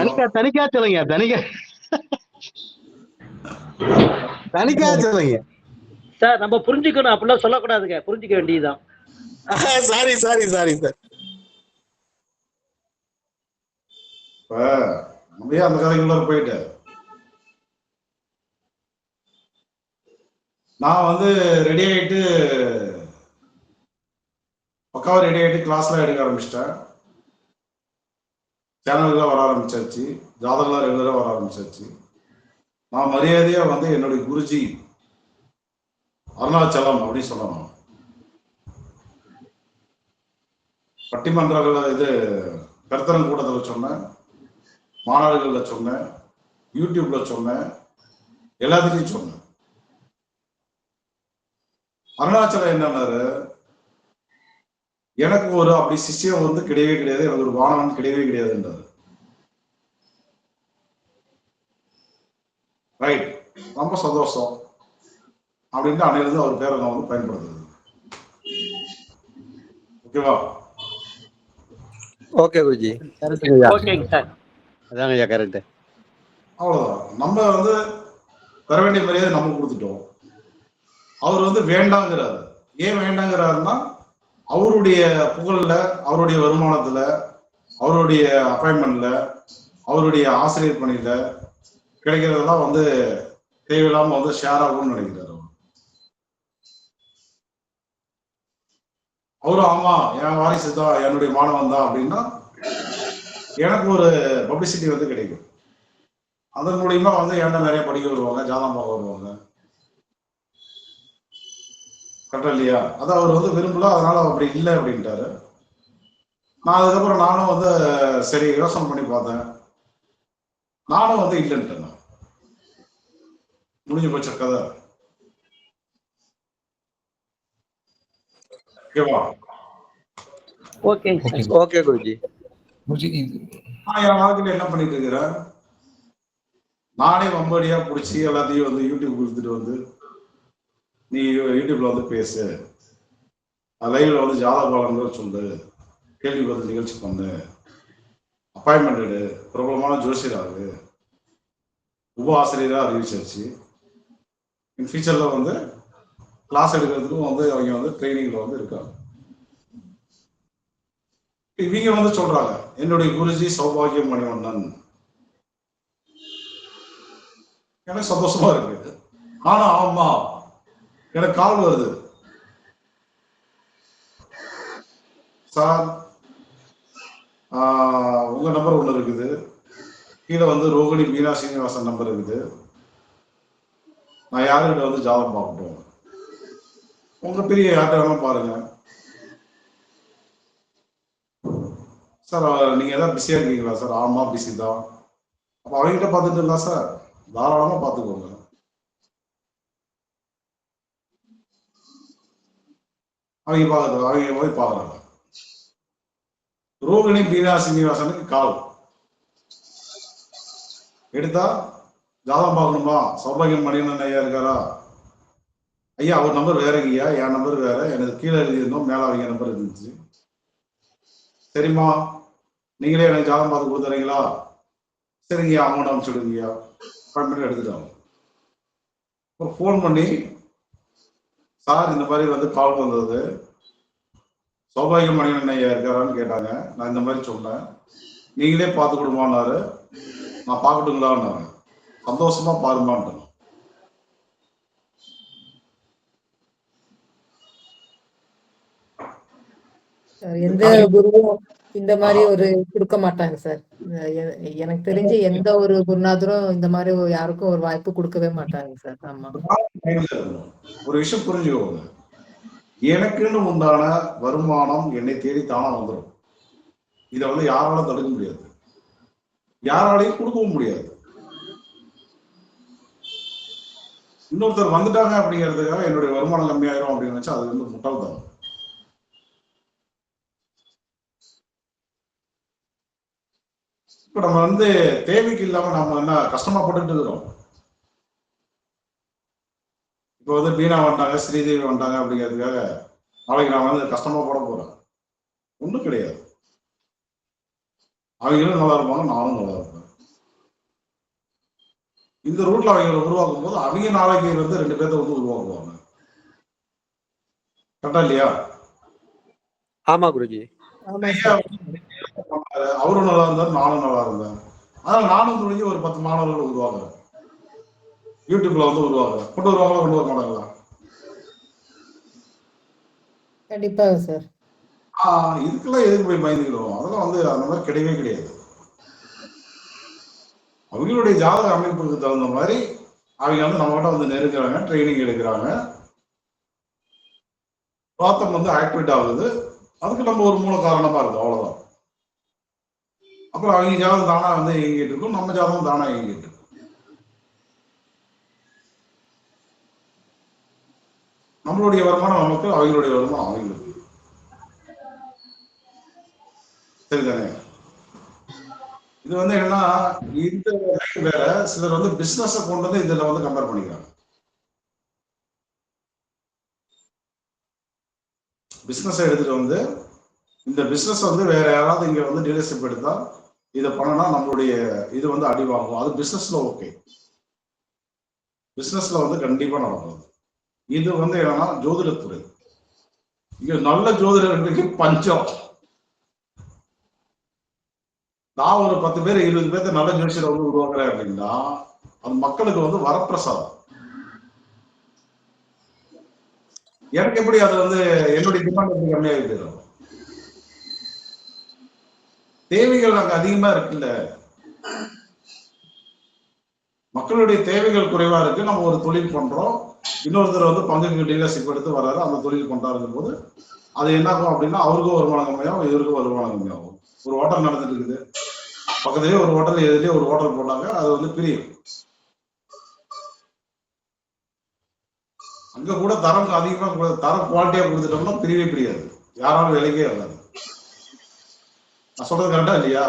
சார். நம்ம புரிஞ்சுக்கணும், அப்படிலாம் சொல்லக்கூடாதுங்க, புரிஞ்சுக்க வேண்டியதுதான். Sorry sir. இப்ப நம்ம அந்த கதைக்குள்ள போயிட்டு நான் வந்து ரெடி ஆயிட்டு பக்காவா ரெடி ஆயிட்டு கிளாஸ்லாம் எடுக்க ஆரம்பிச்சிட்டேன். சேனல்லாம் வர ஆரம்பிச்சாச்சு, ஜாதகம்லாம் ரெகுலரா வர ஆரம்பிச்சாச்சு. நான் மரியாதையா வந்து என்னுடைய குருஜி அருணாச்சலம் அப்படின்னு சொல்லணும். பட்டிமன்றங்கள் இது கருத்தரங்க கூட்டத்தில் சொன்னேன், மாநாடுகள்ல சொன்னேன், யூடியூப்ல சொன்னேன், எல்லாத்துலையும் சொன்னேன். அருணாச்சலம் என்னன்னாரு, எனக்கு ஒரு அப்படி சிஷ்யம் வந்து கிடையவே கிடையாது, எனக்கு ஒரு வானவன் கிடையவே கிடையாதுன்றாரு. ரைட், ரொம்ப சந்தோஷம் அப்படின்ட்டு அன்னையிலிருந்து அவர் பேரை நான் வந்து பயன்படுத்துறது. ஓகேவா? ஓகே குருஜி. ஓகேங்க சார். அதாங்க ஐயா கரெக்ட். அவ்வளவுதான். நம்ம வந்து தர வேண்டிய மரியாதை நம்ம கொடுத்துட்டோம். அவர் வந்து வேண்டாங்கிறாரு. ஏன் வேண்டாங்கிறாருன்னா, அவருடைய புகழ்ல, அவருடைய வருமானத்துல, அவருடைய அப்பாயின்மெண்ட்ல, அவருடைய ஆசிரியர் பணியில கிடைக்கிறதெல்லாம் வந்து தேவையில்லாம வந்து ஷேர் ஆகும்னு நினைக்கிறாரு. அவரும் ஆமா என் வாரிசு தான், என்னுடைய மாணவன் தான் அப்படின்னா எனக்கு ஒரு பப்ளிசிட்டி வந்து கிடைக்கும். அதன் மூலியமா வந்து என்கிட்ட நிறைய படிக்க வருவாங்க, ஜாதகம் பார்க்க வருவாங்க. கரெக்டா இல்லையா? அதை அவர் வந்து விரும்பல, அதனால அப்படி இல்லை அப்படின்ட்டாரு. நான் அதுக்கப்புறம் நானும் வந்து சரி யோசனை பண்ணி பார்த்தேன், நானும் வந்து இல்லைன்ட்டேன். முடிஞ்சு போச்ச கதை. ஓகேவா? ஓகே குருஜி. நான் என் வாழ்க்கையில என்ன பண்ணிட்டு இருக்கிறேன், நானே வம்படியா பிடிச்சி எல்லாத்தையும் வந்து யூடியூப் கொடுத்துட்டு வந்து, நீ யூடியூப்ல வந்து பேசு, லைவ்ல வந்து ஜாதக பலன்கள் சொல்லு, கேள்வி பதில் நிகழ்ச்சி பண்ணு, அப்பாயின்மெண்ட் எடு, பிரபலமான ஜோசியர் ஆகு, உப ஆசிரியராக அறிவிச்சாச்சு. இன் ஃபியூச்சர்ல வந்து கிளாஸ் எடுக்கிறதுக்கும் வந்து அவங்க வந்து ட்ரைனிங்ல வந்து இருக்காங்க. இவங்க வந்து சொல்றாங்க, என்னுடைய குருஜி சௌபாகிய மணிவண்ணன், எனக்கு சந்தோஷமா இருக்கு. ஆனா ஆமா, எனக்கு கால் வருது, சார் உங்க நம்பர் ஒண்ணு இருக்குது, கீழே வந்து ரோகிணி மீனா சீனிவாசன் நம்பர் இருக்குது, நான் யாருக்கிட்ட வந்து ஜாதகம் பார்க்கட்டும், உங்க பெரிய யார்கிட்ட வேணாலும் பாருங்க சார். நீங்க ஏதாவது பிஸியா இருக்கீங்களா சார்? ஆமா பிஸி தான். அப்ப அவங்ககிட்ட பார்த்துட்டு இருந்தா சார், தாராளமா பார்த்துக்கோங்க. அவங்க போய் பாக்குறாங்க. ரோகிணி மீனா சீனிவாசனுக்கு கால் எடுத்தா, ஜாதகம் பார்க்கணுமா, சௌபாகியம் மணியன் ஐயா இருக்காரா? ஐயா அவர் நம்பர் வேற ஐயா, என் நம்பர் வேற, எனக்கு கீழே எழுதியிருந்தோம், மேல அவங்க நம்பர் இருந்துச்சு. சரிம்மா, நீங்களே எனக்கு ஜாதகம் பார்த்து கொடுத்துறீங்களா? சரிங்கய்யா, அமௌண்ட் அனுப்பிச்சுடுங்கய்யா. அப்பாயின்மெண்ட் எடுத்துட்டாங்க. அப்புறம் ஃபோன் பண்ணி, சார் இந்த மாதிரி வந்து கால் வந்தது, சௌபாகியம் மணியன் ஐயா இருக்காரான்னு கேட்டாங்க. நான் இந்த மாதிரி சொன்னேன். நீங்களே பார்த்து கொடுமான்னாரு. நான் பார்க்கட்டுங்களான்னாங்க. சந்தோஷமா பாருமான்ட்டு. எந்த குருவும் இந்த மாதிரி ஒரு கொடுக்க மாட்டாங்க சார். எனக்கு தெரிஞ்சு எந்த ஒரு குருநாதரும் இந்த மாதிரி யாருக்கும் ஒரு வாய்ப்பு கொடுக்கவே மாட்டாங்க சார். ஆமா, ஒரு விஷயம் புரிஞ்சுக்கோங்க, எனக்குன்னு உண்டான வருமானம் என்னை தேடி தானா வந்துடும். இதை வந்து யாராலும் தடுக்க முடியாது, யாராலையும் கொடுக்கவும் முடியாது. இன்னொருத்தர் வந்துட்டாங்க அப்படிங்கிறதுக்காக என்னுடைய வருமானம் கம்மியாயிரும் அப்படின்னு நினைச்சா அது வந்து முட்டாள்தான். இப்ப நம்ம வந்து தேவைக்கு இல்லாம நம்ம என்ன கஷ்டமா போட்டுட்டு இருக்கிறோம். இப்ப வந்து பீனா வந்துட்டாங்க, ஸ்ரீதேவி வந்துட்டாங்க அப்படிங்கிறதுக்காக நாளைக்கு நான் வந்து கஷ்டமா போட போறேன்? ஒண்ணும் கிடையாது. அவங்களும் நல்லா இருப்பாங்க, நானும் நல்லா இருப்பேன். இந்த ரூட்ல அவங்களை உருவாக்கும் போது அவங்க நாளைக்கு வந்து 2 பேர்த்த வந்து உருவாக்குவாங்க. கரெக்டா இல்லையா? ஆமா குருஜி. அவரும் நல்லா இருந்தாரு, நானும் நல்லா இருந்தேன். அதனால நானும் துணிஞ்சு ஒரு 10 மாணவர்கள் உருவாக்குறேன். யூடியூப்ல வந்து உருவாக்குறேன். கொண்டு வருவாங்களா, கொண்டு வர மாட்டாங்களா? கண்டிப்பாக சார். இதுக்கெல்லாம் எதுக்கு போய் பயந்துக்கிறோம்? அதெல்லாம் வந்து அந்த மாதிரி கிடையவே கிடையாது. அவங்களுடைய ஜாதக அமைப்புக்கு தகுந்த மாதிரி அவங்க வந்து நம்ம கிட்ட வந்து நெருங்குறாங்க, ட்ரைனிங் எடுக்கிறாங்க, பிராத்தம் வந்து ஆக்டிவேட் ஆகுது. அதுக்கு நம்ம ஒரு மூல காரணமா இருக்கும், அவ்வளவுதான். அப்புறம் அவங்க ஜாதகம் தானா வந்து இயங்கிட்டு இருக்கும், நம்ம ஜாதகம் தானா இயங்கிட்டு இருக்கும். நம்மளுடைய வருமானம் நமக்கு, அவங்களுடைய வருமானம் அவங்களுக்கு. சரிதானே? இது வந்து என்னன்னா, இந்த வேற சிலர் வந்து பிசினஸ் கொண்டு வந்து இதுல வந்து கம்பேர் பண்ணிக்கிறாங்க. பிசினஸ் எடுத்துட்டு வந்து இந்த பிசினஸ் வந்து வேற யாராவது இங்க வந்து டீலர்ஷிப் எடுத்தா இதை பண்ணனா நம்மளுடைய இது வந்து அடி வாங்கும். அது பிசினஸ்ல ஓகே, பிசினஸ்ல வந்து கண்டிப்பா நடக்கும். இது வந்து என்னன்னா ஜோதிடத்துறை. இங்க நல்ல ஜோதிடர்களுக்கு பஞ்சம். நான் ஒரு 10 பேர் 20 பேர்த்த நல்ல ஜோசியரை வந்து உருவாக்குறேன் அப்படின்னா அது மக்களுக்கு வந்து வரப்பிரசாதம். எனக்கு எப்படி அது வந்து என்னுடைய டிமாண்ட் வந்து கம்மியாக போயிடும். தேவைகள் அங்க அதிகமா இருக்குல்ல, மக்களுடைய தேவைகள் குறைவா இருக்கு. நம்ம ஒரு தொழில் பண்றோம், இன்னொருத்தர் வந்து பங்குக்கு டீலர்ஷிப் எடுத்து வர்றாரு, அந்த தொழில் பண்றாருங்கும் போது அது என்ன ஆகும் அப்படின்னா அவருக்கும் வருமானம் கம்மியாகும், இவருக்கும் வருமானம் கம்மியாகும். ஒரு ஹோட்டல் நடந்துட்டு இருக்குது, பக்கத்துலயே ஒரு ஹோட்டல், எதுலயே ஒரு ஹோட்டல் போட்டாங்க, அது வந்து பிரியும். அங்க கூட தரம் அதிகமா தரம் குவாலிட்டியா கொடுத்துட்டோம்னா பிரியவே பிரியாது, யாராலும் விலைக்கே வராது. நான் சொல்றது கரெக்டா இல்லையா?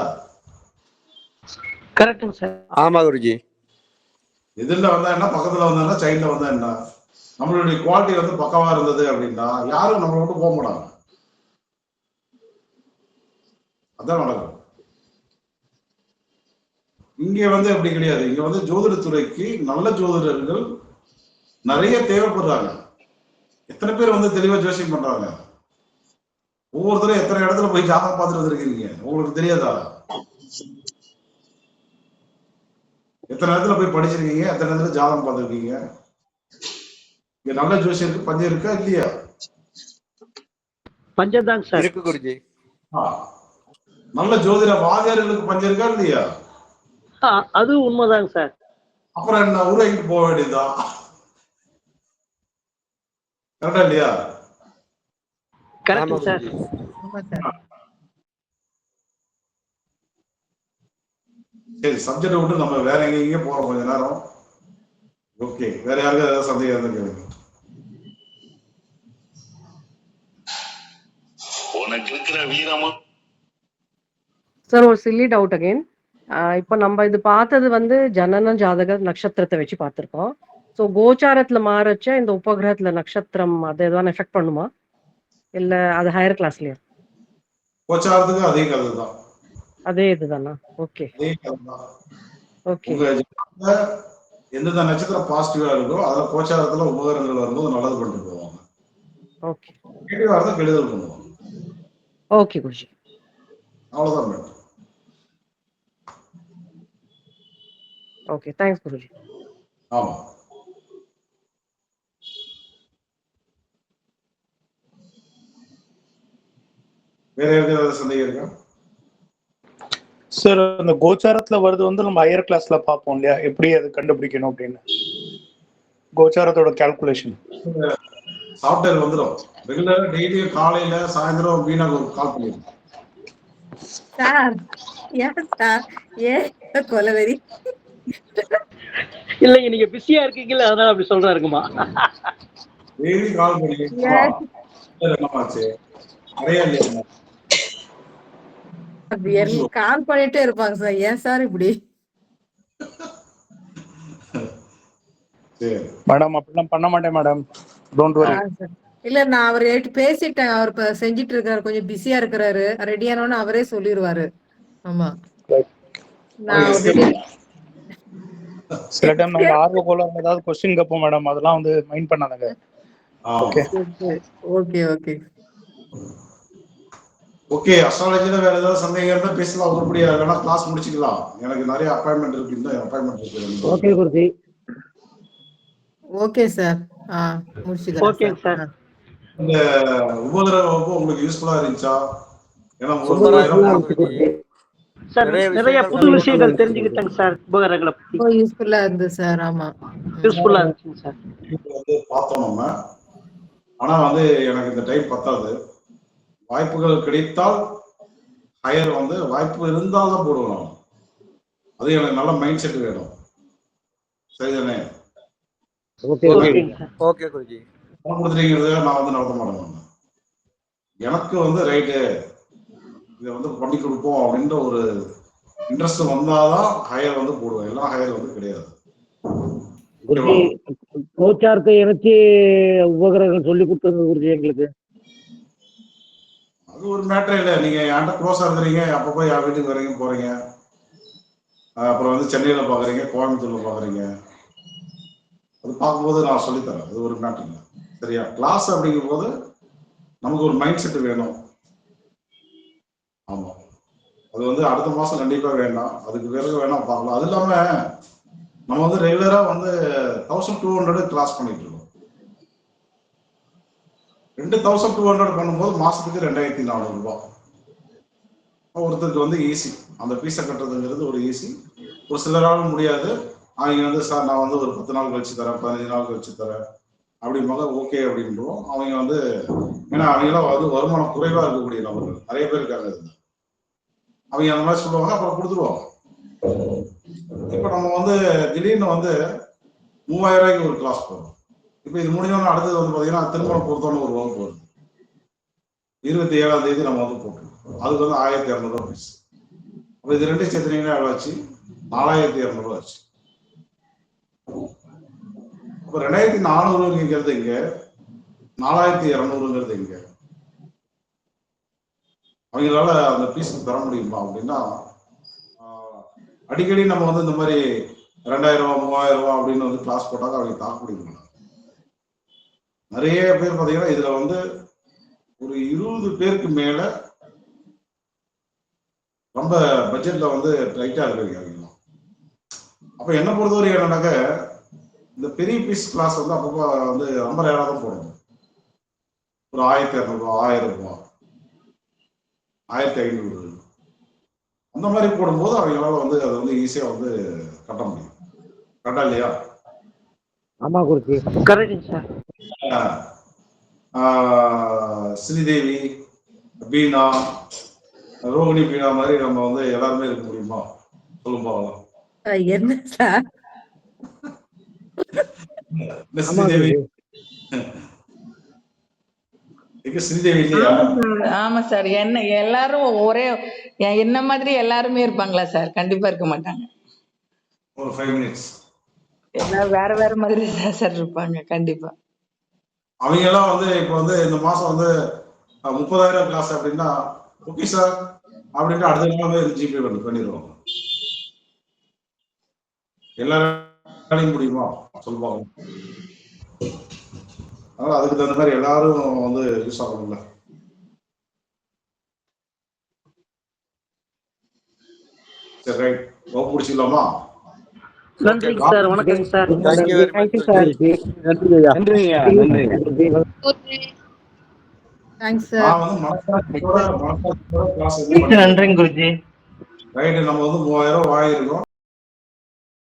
கரெக்டுங்க சார். ஆமா குருஜி. எதிரில வந்தா என்ன, பக்கத்துல வந்தா என்ன, சைட்ல வந்தா என்ன, நம்மளுடைய குவாலிட்டி வந்து பக்கவா இருந்தது அப்படின்னா யாரும் நம்மளை விட்டு போக மாட்டாங்க. அதான் நடக்கும். இங்க வந்து அப்படி கிடையாது. இங்க வந்து ஜோதிடத்துறைக்கு நல்ல ஜோதிடர்கள் நிறைய தேவைப்படுறாங்க. எத்தனை பேர் வந்து தெளிவா ஜோசியம் பண்றாங்க? ஒவ்வொருத்தரும் எத்தனை இடத்துல போய் ஜாதகம் பார்த்துட்டு வந்திருக்கீங்க, உங்களுக்கு தெரியாதா? எத்தனை நேரத்துல போய் படிச்சிருக்கீங்க, எத்தனை நேரத்துல ஜாதகம் பார்த்துருக்கீங்க? இங்க நல்ல ஜோசியருக்கு பஞ்சம் இருக்கா இல்லையா? பஞ்சம் தாங்க சார். இருக்கு குருஜி. நல்ல ஜோதிட வாதியார்களுக்கு பஞ்சம் இருக்கா இல்லையா? அது உண்மைதாங்க சார். அப்புறம் என்ன உருவாக்கிட்டு போக வேண்டியதுதான். கரெக்டா இல்லையா? Correct sir. சரி, சப்ஜெக்ட் விட்டு நம்ம வேற எங்கேயே போறோம் கொஞ்ச நேரம். ஓகே, வேற யாருக்கும் ஏதாவது சந்தேகம் இருந்தா கேளுங்க. உனக்கு இருக்கிற வீரமும் சார் ஒரு சில்லி டவுட் அகைன். இப்போ நம்ம இது பார்த்தது வந்து ஜனன ஜாதக நட்சத்திரத்தை வச்சு பார்த்துருக்கோம். ஸோ கோச்சாரத்துல மாறச்ச இந்த உபகிரகத்துல நட்சத்திரம் அதை எதாவது எஃபெக்ட் பண்ணுமா, இல்ல அது ஹையர் கிளாஸ்லயா? கோச்சாரத்துக்கு அதே கதை தான். அதே இதுதானா? ஓகே அதே கதை தான். ஓகே. உங்க ஜாதகத்துல எந்தெந்த நட்சத்திரம் பாசிட்டிவா இருக்கோ அதுல கோச்சாரத்துல உபகரணங்கள் வரும்போது நல்லது பண்ணிட்டு போவாங்க. ஓகே. நெகட்டிவா இருந்தா கெடுதல் பண்ணுவாங்க. ஓகே குருஜி. அவ்வளவுதான் மேடம். Okay, thanks Guruji. ஆமா. வேற யாருக்கு ஏதாவது சந்தேகம் இருக்கா? சார் அந்த கோச்சாரத்துல வருது வந்து நம்ம ஹையர் கிளாஸ்ல பார்ப்போம் இல்லையா, எப்படி அது கண்டுபிடிக்கணும் அப்படின்னு, கோச்சாரத்தோட கால்குலேஷன் சாஃப்ட்வேர் வந்துடும். ரெகுலரா டெய்லியும் காலையில சாயந்தரம் வீணாக ஒரு கால் பண்ணிடுங்க. சார் ஏன் சார் ஏன் கொலவெறி? இல்லைங்க, நீங்க பிஸியா இருக்கீங்களா, அதனால அப்படி சொல்றாருக்குமா. டெய்லி கால் பண்ணி என்னமாச்சு நிறைய இல்லையா கால் பண்ணிட்டே இருப்பாங்க சார். ஏன் சார் இப்படி? மேடம் அப்படிலாம் பண்ண மாட்டேன் மேடம், டோன்ட் வரி. இல்ல நான் அவர் பேசிட்டேன். அவர் இப்ப செஞ்சிட்டு இருக்காரு, கொஞ்சம் பிஸியா இருக்கிறாரு. ரெடியானோன்னு அவரே சொல்லிடுவாரு. ஆமா, நான் சில டைம் நம்ம ஆர்வ கோல ஏதாவது கொஸ்டின் கேட்போம் மேடம், அதெல்லாம் வந்து மைண்ட் பண்ணாதங்க. Okay okay okay okay. அஸ்ட்ராலஜில வேற ஏதாவது சந்தேகம் இருந்தா பேசலாம். உருப்படியா இல்லைன்னா கிளாஸ் முடிச்சுக்கலாம். எனக்கு நிறைய அப்பாயின்மெண்ட் இருக்கு. இந்த அப்பாயின்மெண்ட் இருக்கு. ஓகே குருஜி. Okay sir. முடிச்சுக்கலாம். Okay sir. இந்த உபகிரக வகுப்பு உங்களுக்கு யூஸ்ஃபுல்லா இருந்துச்சா? ஏன்னா சார் நிறைய புது விஷயங்கள் தெரிஞ்சுக்கிட்டேங்க சார். உபகரணங்களை பத்தி யூஸ்ஃபுல்லா இருந்தது சார். ஆமா, யூஸ்ஃபுல்லா இருந்துச்சுங்க சார். வந்து பார்த்தோம் நம்ம. ஆனா வந்து எனக்கு இந்த டைம் பத்தாது. வாய்ப்புகள் கிடைத்தால் ஹையர் வந்து வாய்ப்பு இருந்தால் தான் போடுவோம். அது எனக்கு நல்ல மைண்ட் செட் வேணும். சரிதானே? ஓகே குருஜி. கொடுத்துட்டீங்கிறத நான் வந்து நடத்த மாட்டேன். எனக்கு வந்து ரைட்டு இதை வந்து பண்ணி கொடுப்போம் அப்படின்ற ஒரு இன்ட்ரெஸ்ட் வந்தாதான் ஹையர் வந்து போடுவேன். எல்லாம் ஹையர் வந்து கிடையாது. கோச்சாரத்தை இணைச்சி உபகிரகம் சொல்லி கொடுத்தது குருஜி எங்களுக்கு. அது ஒரு மேட்டர் இல்லை. நீங்க என்கிட்ட க்ளோஸா இருக்கிறீங்க, அப்பப்போ என் வீட்டுக்கு வரீங்க போறீங்க. அப்புறம் வந்து சென்னையில பாக்குறீங்க, கோயம்புத்தூர்ல பாக்குறீங்க. அது பார்க்கும்போது நான் சொல்லித்தரேன். அது ஒரு மேட்டர் இல்லை. சரியா? கிளாஸ் அப்படிங்கும் போது நமக்கு ஒரு மைண்ட் செட் வேணும். ஆமா, அது வந்து அடுத்த மாசம் கண்டிப்பா வேண்டாம், அதுக்கு பிறகு வேணா பார்க்கலாம். அது இல்லாம நம்ம வந்து ரெகுலரா வந்து 1200 கிளாஸ் பண்ணிட்டு இருக்கோம். 2200 பண்ணும்போது மாசத்துக்கு 2400 ரூபாய். ஒருத்தருக்கு வந்து ஈஸி. அந்த பீஸை கட்டுறதுங்கிறது ஒரு ஈஸி. ஒரு சிலரால முடியாது. அவங்க வந்து சார் நான் வந்து ஒரு 10 நாள் கழிச்சு தரேன், 15 நாள் கழிச்சு தரேன் அப்படிம்பாங்க. ஓகே அப்படின்றோம். அவங்க வந்து ஏன்னா அவங்களாம் வந்து வருமானம் குறைவா இருக்கக்கூடிய நபர்கள் நிறைய பேர் இருக்காங்க. அவங்க அந்த மாதிரி சொல்லுவாங்க, அப்புறம் கொடுத்துருவாங்க. இப்ப நம்ம வந்து திடீர்னு வந்து 3000 ரூபாய்க்கு ஒரு கிளாஸ் போறோம். இப்ப இது முடிஞ்சோன்னு அடுத்தது வந்து பாத்தீங்கன்னா திருமணம் பொறுத்தவரை ஒரு வகுப்பு வருது. 27ஆம் தேதி நம்ம வந்து போட்டுருக்கோம். அதுக்கு வந்து 1200 ரூபாய் ஃபீஸ். அப்ப இது ரெண்டு சேர்த்துனீங்கன்னா எவ்வளவு ஆச்சு? 4200 ரூபாய் ஆச்சு. அப்ப 2400ங்கிறது இங்க, 4200ங்கிறது இங்க. அவங்களால அந்த பீஸ் தர முடியுமா அப்படின்னா, அடிக்கடி நம்ம வந்து இந்த மாதிரி 2000 ரூபாய் 3000 ரூபாய் அப்படின்னு வந்து கிளாஸ் போட்டாங்க அவங்க தாக்க முடியும். நிறைய பேர் பாத்தீங்கன்னா இதுல வந்து ஒரு 20 பேருக்கு மேல ரொம்ப பட்ஜெட்ல வந்து டைட்டா இருக்காங்க. அப்ப என்ன பொறுத்தவரைக்கும் என்னன்னாக்க இந்த பெரிய பீஸ் கிளாஸ் வந்து அப்பப்போ வந்து 50,000 தான் போடணும். ஒரு 1200 ரூபா, 1000 ரூபா, 1500 அந்த மாதிரி போடும்போது அவங்களால வந்து அதை வந்து ஈஸியா வந்து கட்ட முடியும். கரெக்டா இல்லையா? ஆமா குருஜி, கரெக்ட் சார். ஸ்ரீதேவி, பீனா, ரோகிணி, பீனா மாதிரி நம்ம வந்து எல்லாருமே இருக்க முடியுமா? சொல்லும் போகலாம். என்ன சார்? ஸ்ரீதேவி ஸ்ரீதேவி இல்லையா? ஆமா சார். என்ன எல்லாரும் ஒரே என்ன மாதிரி எல்லாருமே இருப்பாங்களா சார்? கண்டிப்பா இருக்க மாட்டாங்க. ஒரு 5 minutes எல்லாரும் வேற வேற மாதிரி தான் சார் இருப்பாங்க. கண்டிப்பா அவங்க எல்லாம் வந்து இப்ப வந்து இந்த மாசம் வந்து 30,000 கிளாஸ் அப்படின்னா ஓகே சார் அப்படின்ட்டு அடுத்த நாள் வந்து ஜிபே பண்ணிடுவாங்க. எல்லாரும் முடியுமா சொல்லுவாங்க. அதனால அதுக்கு தகுந்த மாதிரி எல்லாரும் வந்து யூஸ் ஆகணும்ல. சரி, ரைட். வகுப்பு முடிச்சுக்கலாமா? நன்றி சார், வணக்கம் sir. Thank you very much. Thanks sir. நான் வந்து மனசாட்சியோட கிளாஸ் நன்றிங்க குருஜி. ரைட். நம்ம வந்து 3000 ரூபாய் வாங்கியிருக்கோம்.